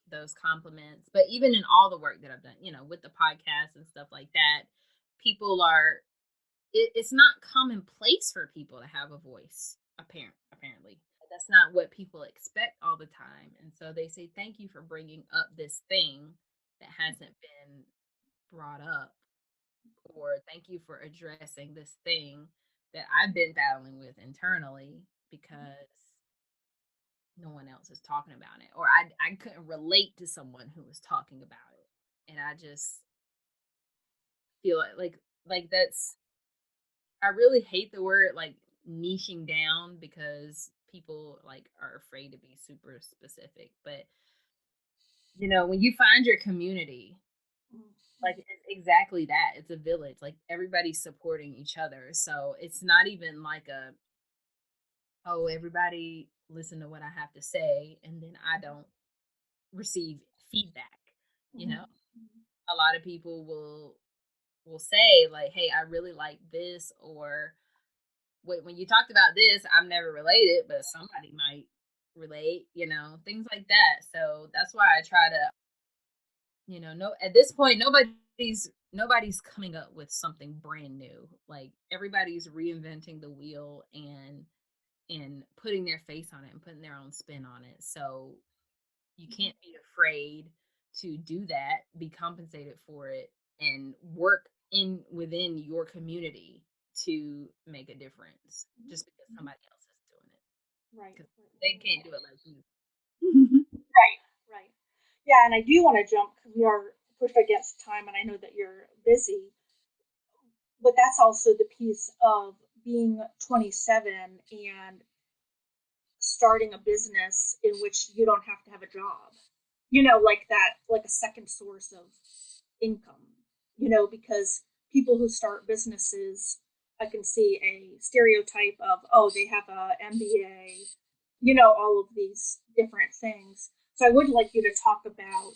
those compliments, but even in all the work that I've done, with the podcast and stuff like that, people are it's not commonplace for people to have a voice, apparently. That's not what people expect all the time. And so they say thank you for bringing up this thing that hasn't been brought up, or thank you for addressing this thing that I've been battling with internally because no one else is talking about it, or I couldn't relate to someone who was talking about it. And I just feel like that's, I really hate the word like niching down because people like are afraid to be super specific. But when you find your community, Like, it's exactly that. It's a village. Like, everybody's supporting each other. So it's not even like a, oh, everybody listen to what I have to say, and then I don't receive feedback. You know, Mhm. a lot of people will say like, "Hey, I really like this," or "Wait, when you talked about this, I've never related, but somebody might relate." You know, things like that. So that's why I try to, no, at this point, nobody's coming up with something brand new. Like, everybody's reinventing the wheel and putting their face on it and putting their own spin on it. So you can't be afraid to do that, be compensated for it, and work in within your community to make a difference just because somebody else is doing it, Right. because they can't do it like you. Right. Right. Yeah, and I do want to jump because we are pushed against time, and I know that you're busy. But that's also the piece of being 27 and starting a business in which you don't have to have a job. Like that, like a second source of income. Because people who start businesses, I can see a stereotype of, oh, they have a MBA, all of these different things. So I would like you to talk about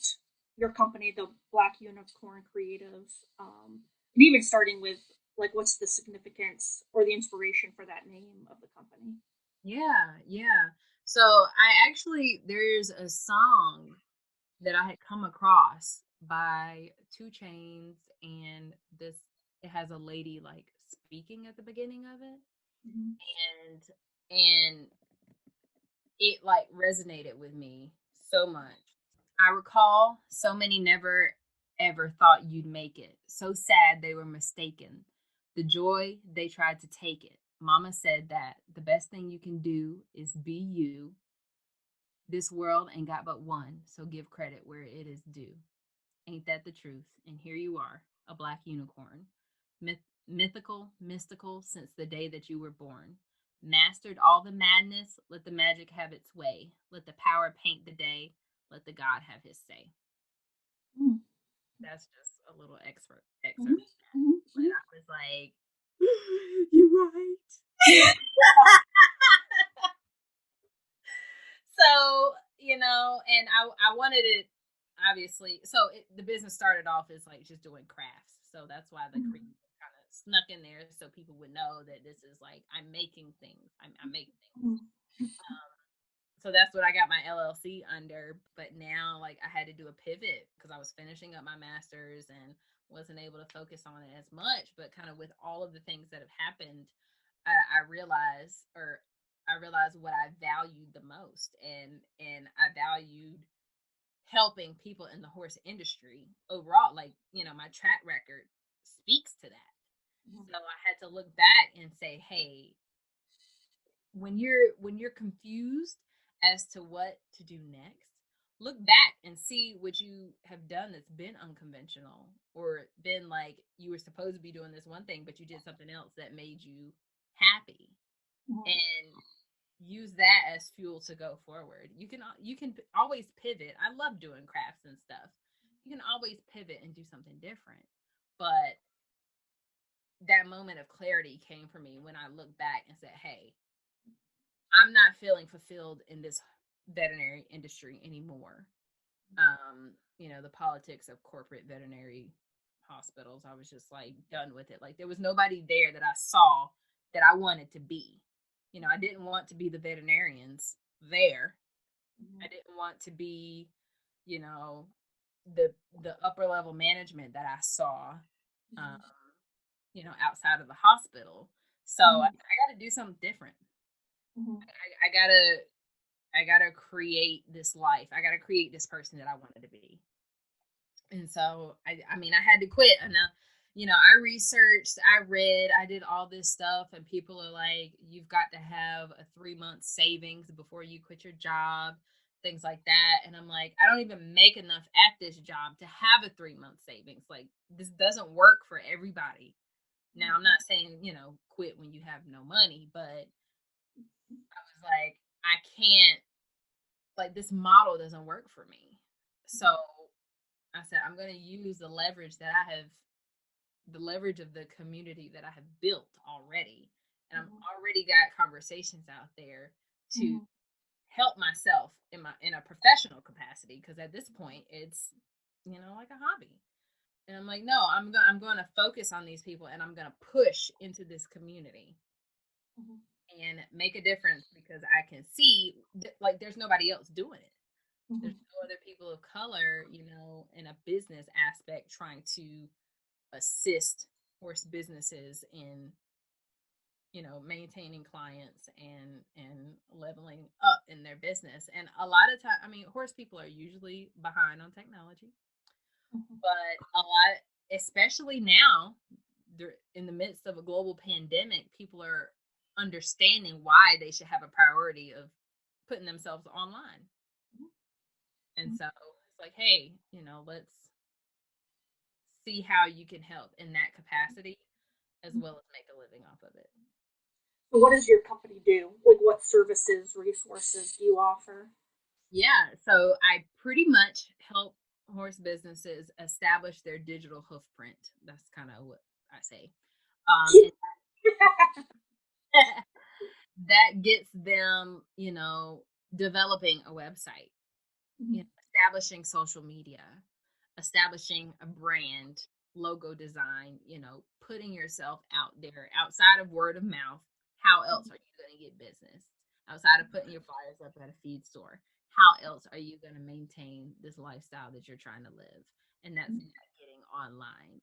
your company, the Black Unicorn Creative, and even starting with like what's the significance or the inspiration for that name of the company. Yeah, yeah. So I actually, there's a song that I had come across by Two Chains, and this, it has a lady like speaking at the beginning of it, Mm-hmm. and it like resonated with me so much. I recall so many never ever thought you'd make it. So sad they were mistaken. The joy they tried to take it. Mama said that the best thing you can do is be you. This world ain't got but one, so give credit where it is due. Ain't that the truth? And here you are, a black unicorn. Mythical, mystical since the day that you were born. Mastered all the madness, let the magic have its way. Let the power paint the day, let the God have his say. That's just a little Mm-hmm. excerpt. But Mm-hmm. I was like, you're right. So, and I wanted it, obviously. So the business started off as like just doing crafts. So that's why the cream kind of snuck in there, so people would know that this is like, I'm making things. I make things. So that's what I got my LLC under. But now, like, I had to do a pivot because I was finishing up my master's and wasn't able to focus on it as much. But kind of with all of the things that have happened, I realized, what I valued the most, and I valued helping people in the horse industry overall. Like, my track record speaks to that. So I had to look back and say, hey, when you're confused as to what to do next, look back and see what you have done that's been unconventional, or been like, you were supposed to be doing this one thing but you did something else that made you happy, Mm-hmm. and use that as fuel to go forward. You can always pivot. I love doing crafts and stuff. You can always pivot and do something different. But that moment of clarity came for me when I looked back and said, hey, I'm not feeling fulfilled in this veterinary industry anymore. The politics of corporate veterinary hospitals, I was just like done with it. Like, there was nobody there that I saw that I wanted to be. I didn't want to be the veterinarians there. I didn't want to be, you know, the upper level management that I saw, um, outside of the hospital. So I got to do something different. Mm-hmm. I gotta create this life. I gotta create this person that I wanted to be. And so I mean, I had to quit. And I researched, I read, I did all this stuff, and people are like, you've got to have a 3-month savings before you quit your job, things like that. And I'm like, I don't even make enough at this job to have a 3-month savings. Like, this doesn't work for everybody. Now, I'm not saying, quit when you have no money, but I was like, I can't, like, this model doesn't work for me. So I said, I'm going to use the leverage that I have, the leverage of the community that I have built already. And I'm already got conversations out there to Mhm. help myself in a professional capacity, because at this point it's, like a hobby. And I'm like, no, I'm going to focus on these people, and I'm going to push into this community Mhm. and make a difference, because I can see like there's nobody else doing it. There's Mhm. no other people of color, in a business aspect trying to assist horse businesses in, maintaining clients and leveling up in their business. And a lot of time, I mean, horse people are usually behind on technology, Mhm. but a lot, especially now, they're in the midst of a global pandemic, people are understanding why they should have a priority of putting themselves online. And Mhm. so it's like, hey, let's see how you can help in that capacity, as well as make a living off of it. So what does your company do? Like, what services, resources do you offer? Yeah, so I pretty much help horse businesses establish their digital hoof print. That's kind of what I say. And that gets them, developing a website, Mhm. establishing social media, establishing a brand, logo design, putting yourself out there outside of word of mouth. How else are you going to get business? Outside of putting your flyers up at a feed store, how else are you going to maintain this lifestyle that you're trying to live? And that's getting online,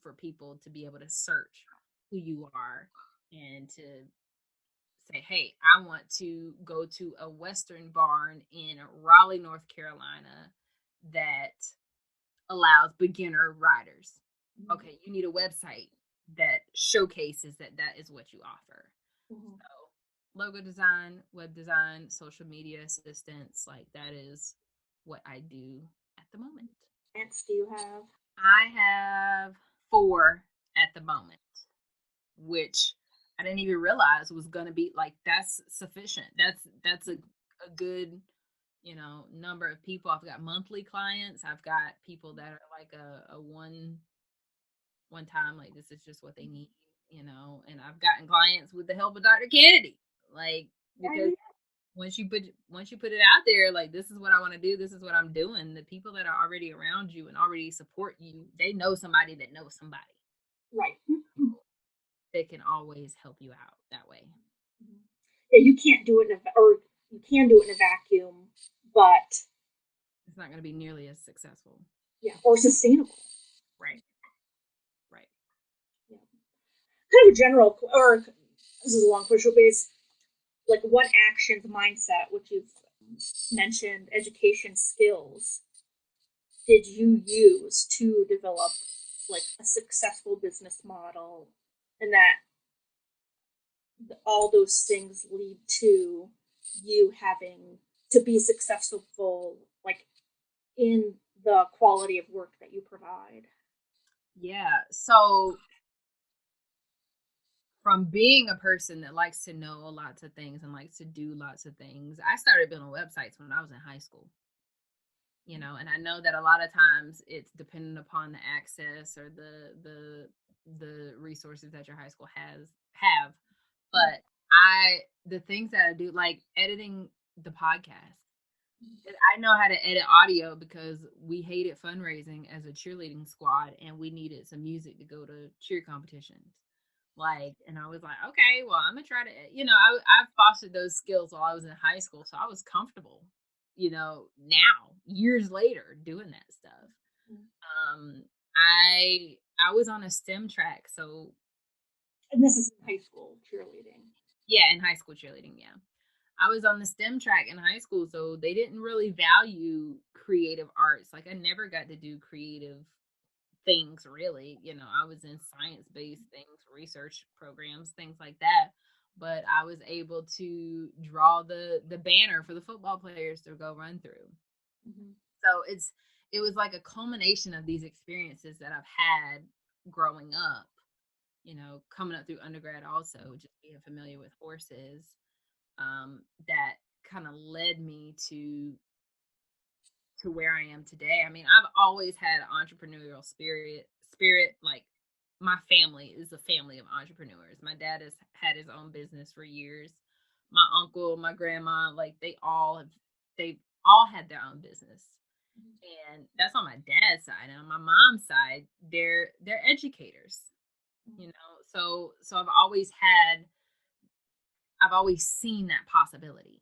for people to be able to search who you are and to say, hey, I want to go to a Western barn in Raleigh, North Carolina that allows beginner riders. Mhm. Okay, you need a website that showcases that that is what you offer. Mhm. So, logo design, web design, social media assistance, like that is what I do at the moment. Clients do you have? I have 4 at the moment, which I didn't even realize was going to be like that's sufficient. That's a good, number of people. I've got monthly clients. I've got people that are like a one time, like this is just what they need, and I've gotten clients with the help of Dr. Kennedy, like, because Yeah. once you put it out there, like this is what I want to do, this is what I'm doing, the people that are already around you and already support you, they know somebody that knows somebody Right. that can always help you out that way. Mhm. Yeah, you can't do it or you can do it in a vacuum, but It's not going to be nearly as successful. yeah, or sustainable. Right. Right. Yeah. Kind of a general, or this is a long question, but it's like what actions, mindset, which you've mentioned, education skills, did you use to develop like a successful business model, and that all those things lead to you having to be successful, like in the quality of work that you provide. Yeah. So from being a person that likes to know lots of things and likes to do lots of things, I started building websites when I was in high school. And I know that a lot of times it's dependent upon the access or the resources that your high school have. But the things that I do, like editing the podcast, I know how to edit audio because we hated fundraising as a cheerleading squad, and we needed some music to go to cheer competitions. Like, and I was like, okay, well, I'm gonna try to, I fostered those skills while I was in high school, so I was comfortable, now years later doing that stuff. Um, I was on a STEM track, so And this is in high school cheerleading. yeah, in high school cheerleading, yeah. I was on the STEM track in high school, so they didn't really value creative arts. Like I never got to do creative things really. I was in science-based things, research programs, things like that. But I was able to draw the banner for the football players to go run through. Mm-hmm. So it was like a culmination of these experiences that I've had growing up, coming up through undergrad also, just being familiar with horses, that kind of led me to to where I am today. I mean, I've always had entrepreneurial spirit. Like, my family is a family of entrepreneurs. My dad has had his own business for years. My uncle, my grandma, like they've all had their own business. And that's on my dad's side. And on my mom's side, they're educators. You know, so I've always seen that possibility.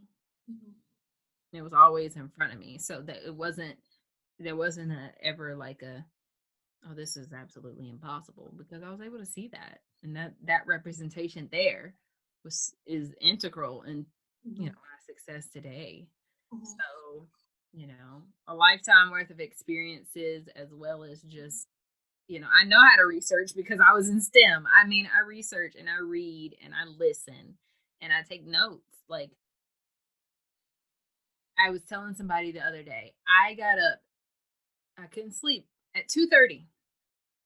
It was always in front of me. So that there wasn't ever like oh, this is absolutely impossible, because I was able to see that. And that representation there is integral in, you know, my success today. So, you know, a lifetime worth of experiences, as well as just, you know, I know how to research because I was in STEM. I mean, I research and I read and I listen and I take notes. Like, I was telling somebody the other day, I got up, I couldn't sleep at 2:30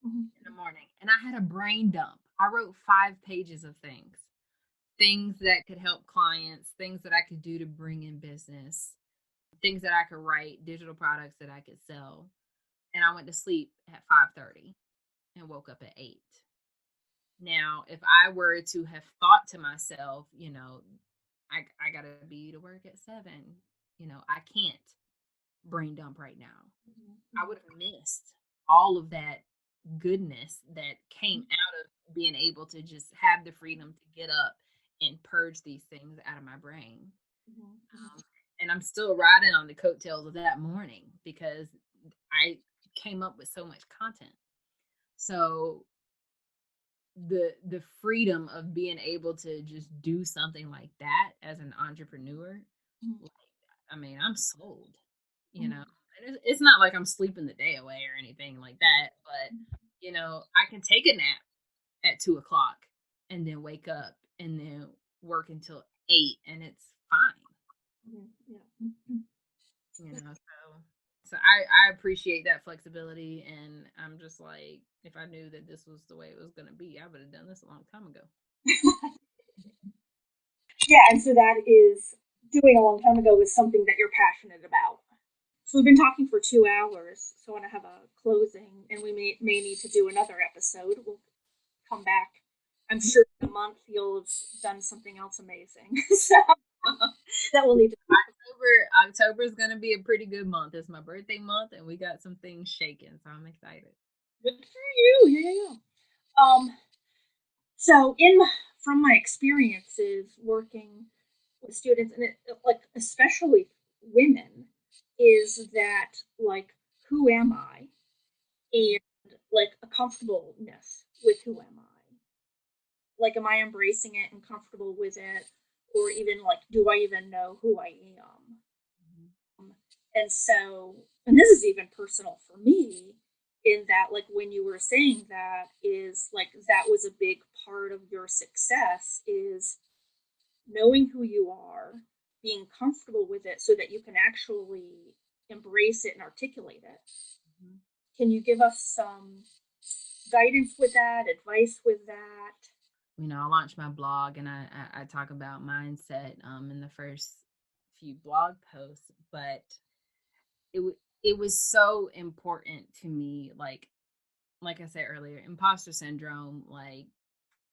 in the morning, and I had a brain dump. I wrote 5 pages of things that could help clients, things that I could do to bring in business, things that I could write, digital products that I could sell. And I went to sleep at 5:30 and woke up at 8. Now, if I were to have thought to myself, you know, I gotta be to work at 7, you know, I can't brain dump right now. I would have missed all of that goodness that came out of being able to just have the freedom to get up and purge these things out of my brain. And I'm still riding on the coattails of that morning because I came up with so much content. So the freedom of being able to just do something like that as an entrepreneur, like, I mean, I'm sold, you know. And it's not like I'm sleeping the day away or anything like that, but, you know, I can take a nap at 2 o'clock and then wake up and then work until 8, and it's fine. You know, so I appreciate that flexibility, and I'm just like, if I knew that this was the way it was going to be, I would have done this a long time ago. Yeah, and so that is doing a long time ago is something that you're passionate about. So we've been talking for 2 hours, so I want to have a closing, and we may need to do another episode. We'll come back. I'm sure in a month you'll have done something else amazing. So that will need to. October is going to be a pretty good month. It's my birthday month, and we got some things shaking, so I'm excited. Good for you. Yeah. So from my experiences working with students, and like especially women, is that like, who am I, and like a comfortableness with who am I. Like, am I embracing it and comfortable with it, or even like, do I even know who I am? And so, and this is even personal for me, in that, like, when you were saying that, is like, that was a big part of your success, is knowing who you are, being comfortable with it so that you can actually embrace it and articulate it. Can you give us some guidance with that, advice with that? You know, I launched my blog, and I talk about mindset in the first few blog posts, but it was so important to me, like I said earlier, imposter syndrome, like,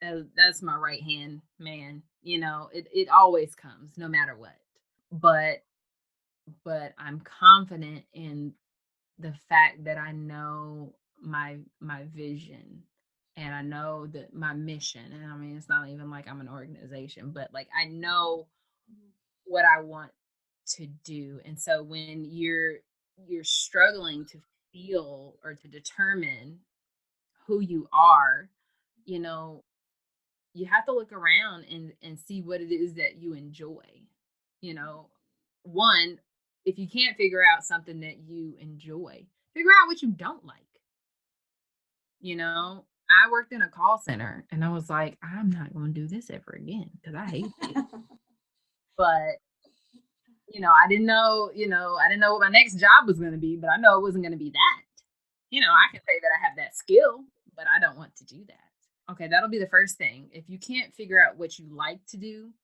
that's my right hand man. You know, it always comes no matter what. But I'm confident in the fact that I know my vision, and I know that my mission. And I mean, it's not even like I'm an organization, but like, I know what I want to do. And so when you're struggling to feel or to determine who you are, you know, you have to look around and see what it is that you enjoy. You know, one, if you can't figure out something that you enjoy, figure out what you don't like. You know, I worked in a call center, and I was like, I'm not going to do this ever again because I hate it. But, you know, I didn't know what my next job was going to be, but I know it wasn't going to be that. You know, I can say that I have that skill, but I don't want to do that. Okay, that'll be the first thing. If you can't figure out what you like to do,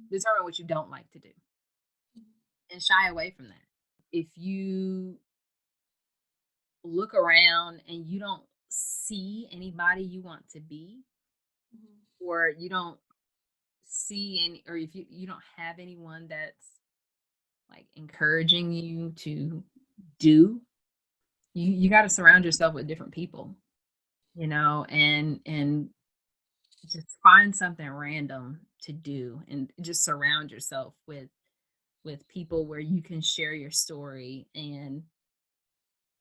determine what you don't like to do and shy away from that. if you look around and you don't see anybody you want to be, or you don't see any, or if you don't have anyone that's like encouraging you to do, you got to surround yourself with different people, and just find something random to do, and just surround yourself with people where you can share your story, and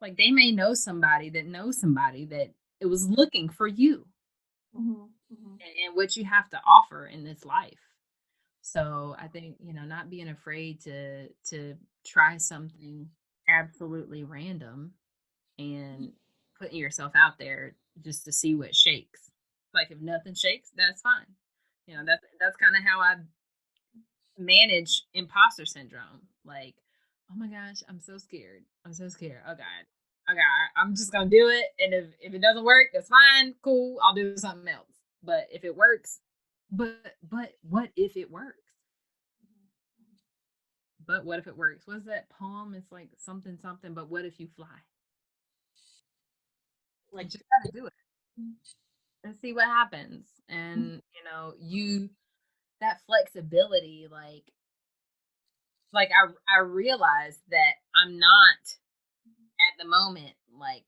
like they may know somebody that knows somebody that it was looking for you, and what you have to offer in this life. So I think, not being afraid to try something absolutely random and putting yourself out there just to see what shakes. Like if nothing shakes, that's fine. That's kind of how I manage imposter syndrome. Like, oh my gosh, I'm so scared. I'm so scared. Oh God. Okay, I'm just gonna do it. And if it doesn't work, that's fine. Cool. I'll do something else. But if it works, but what if it works? But what if it works? What's that poem? It's like something, but what if you fly? Like, just gotta do it and see what happens. And, that flexibility, I realized that I'm not at the moment, like,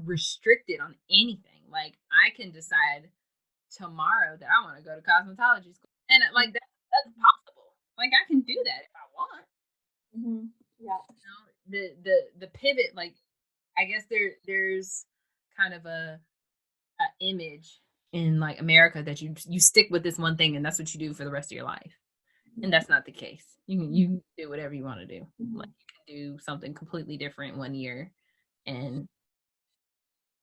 restricted on anything. Like, I can decide tomorrow that I want to go to cosmetology school. And, like, that's possible. Like, I can do that if I want. Yeah. The pivot, like, I guess there's kind of a image in like America that you stick with this one thing and that's what you do for the rest of your life, and that's not the case. You do whatever you want to do. Like you can do something completely different one year and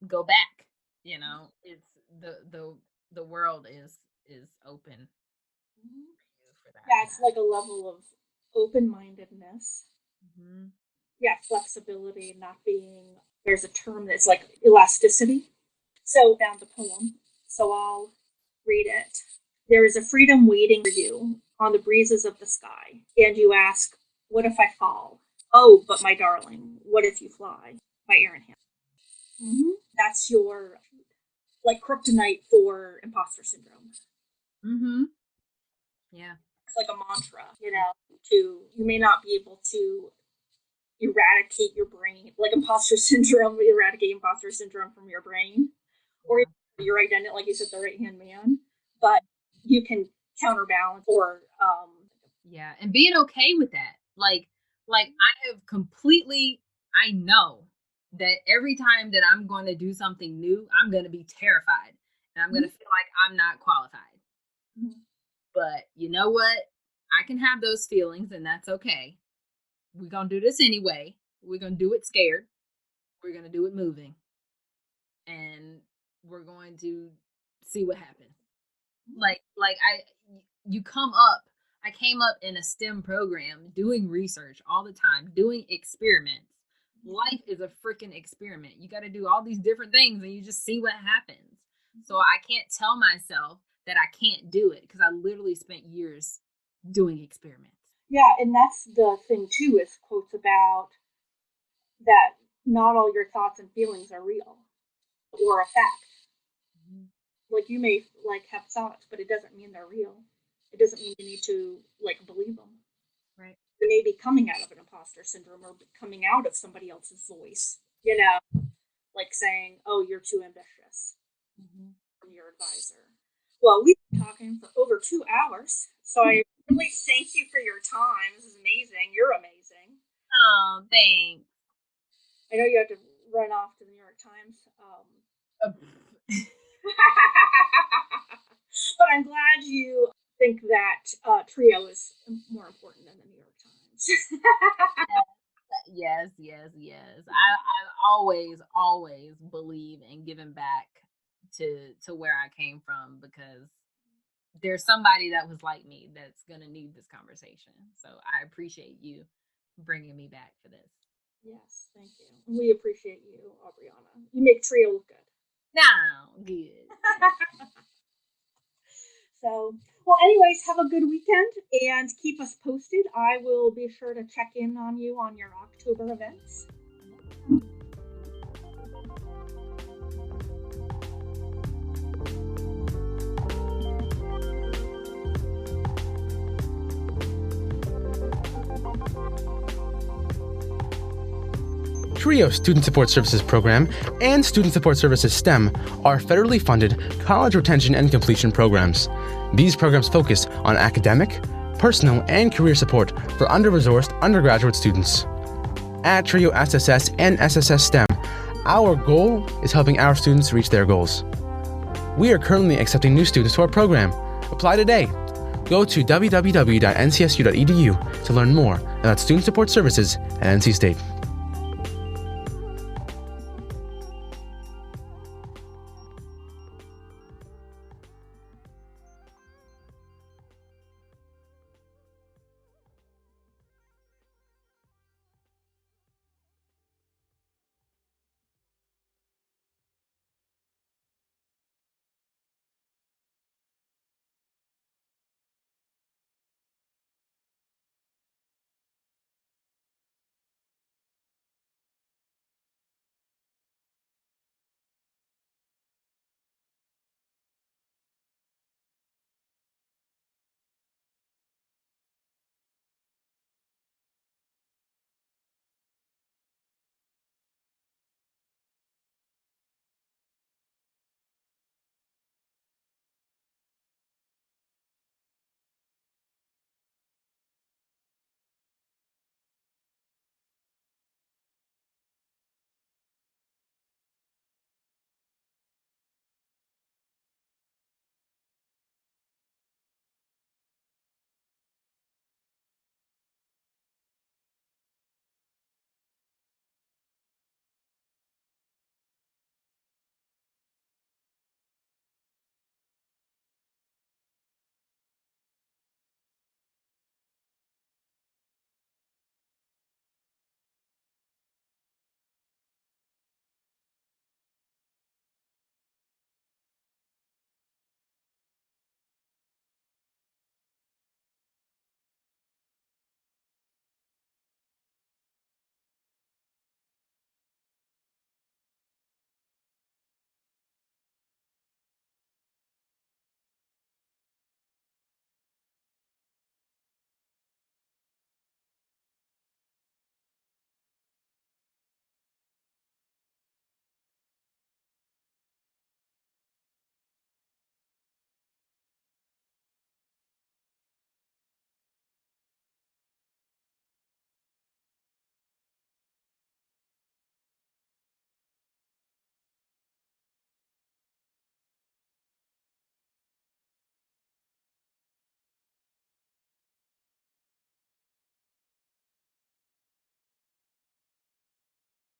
go back. It's the world is open for that. Yeah, it's like a level of open-mindedness. Yeah, flexibility, not being, there's a term that's like elasticity. So I found the poem, so I'll read it. There is a freedom waiting for you on the breezes of the sky, and you ask, what if I fall? Oh, but my darling, what if you fly? By Aaron Ham. That's your, like, kryptonite for imposter syndrome. Yeah. It's like a mantra, you may not be able to eradicate your brain, like imposter syndrome, eradicate imposter syndrome from your brain, or your identity, like you said, the right-hand man, but you can counterbalance or yeah, and being okay with that. Like I have completely, I know that every time that I'm going to do something new, I'm going to be terrified and I'm going to feel like I'm not qualified. But you know what? I can have those feelings and that's okay. We're going to do this anyway. We're going to do it scared. We're going to do it moving. And we're going to see what happens. I came up in a STEM program doing research all the time, doing experiments. Life is a freaking experiment. You got to do all these different things and you just see what happens. So I can't tell myself that I can't do it because I literally spent years doing experiments. Yeah, and that's the thing too, is quotes about that not all your thoughts and feelings are real or a fact. Like you may like have thoughts, but it doesn't mean they're real. It doesn't mean you need to like believe them. Right. They may be coming out of an imposter syndrome or coming out of somebody else's voice, like saying, oh, you're too ambitious from your advisor. Well, we've been talking for over 2 hours, so I really thank you for your time. This is amazing. You're amazing. Oh, thanks. I know you have to run off to the New York Times. But I'm glad you think that Trio is more important than the New York Times. Yes. I always believe in giving back to where I came from, because there's somebody that was like me that's going to need this conversation. So I appreciate you bringing me back for this. Yes, thank you. We appreciate you, Aubriana. You make Trio look good. No, good. So, well, Well, anyways, have a good weekend and keep us posted. I will be sure to check in on you on your October events. TRIO Student Support Services Program and Student Support Services STEM are federally funded college retention and completion programs. These programs focus on academic, personal, and career support for under-resourced undergraduate students. At TRIO SSS and SSS STEM, our goal is helping our students reach their goals. We are currently accepting new students to our program. Apply today. Go to www.ncsu.edu to learn more about student support services at NC State.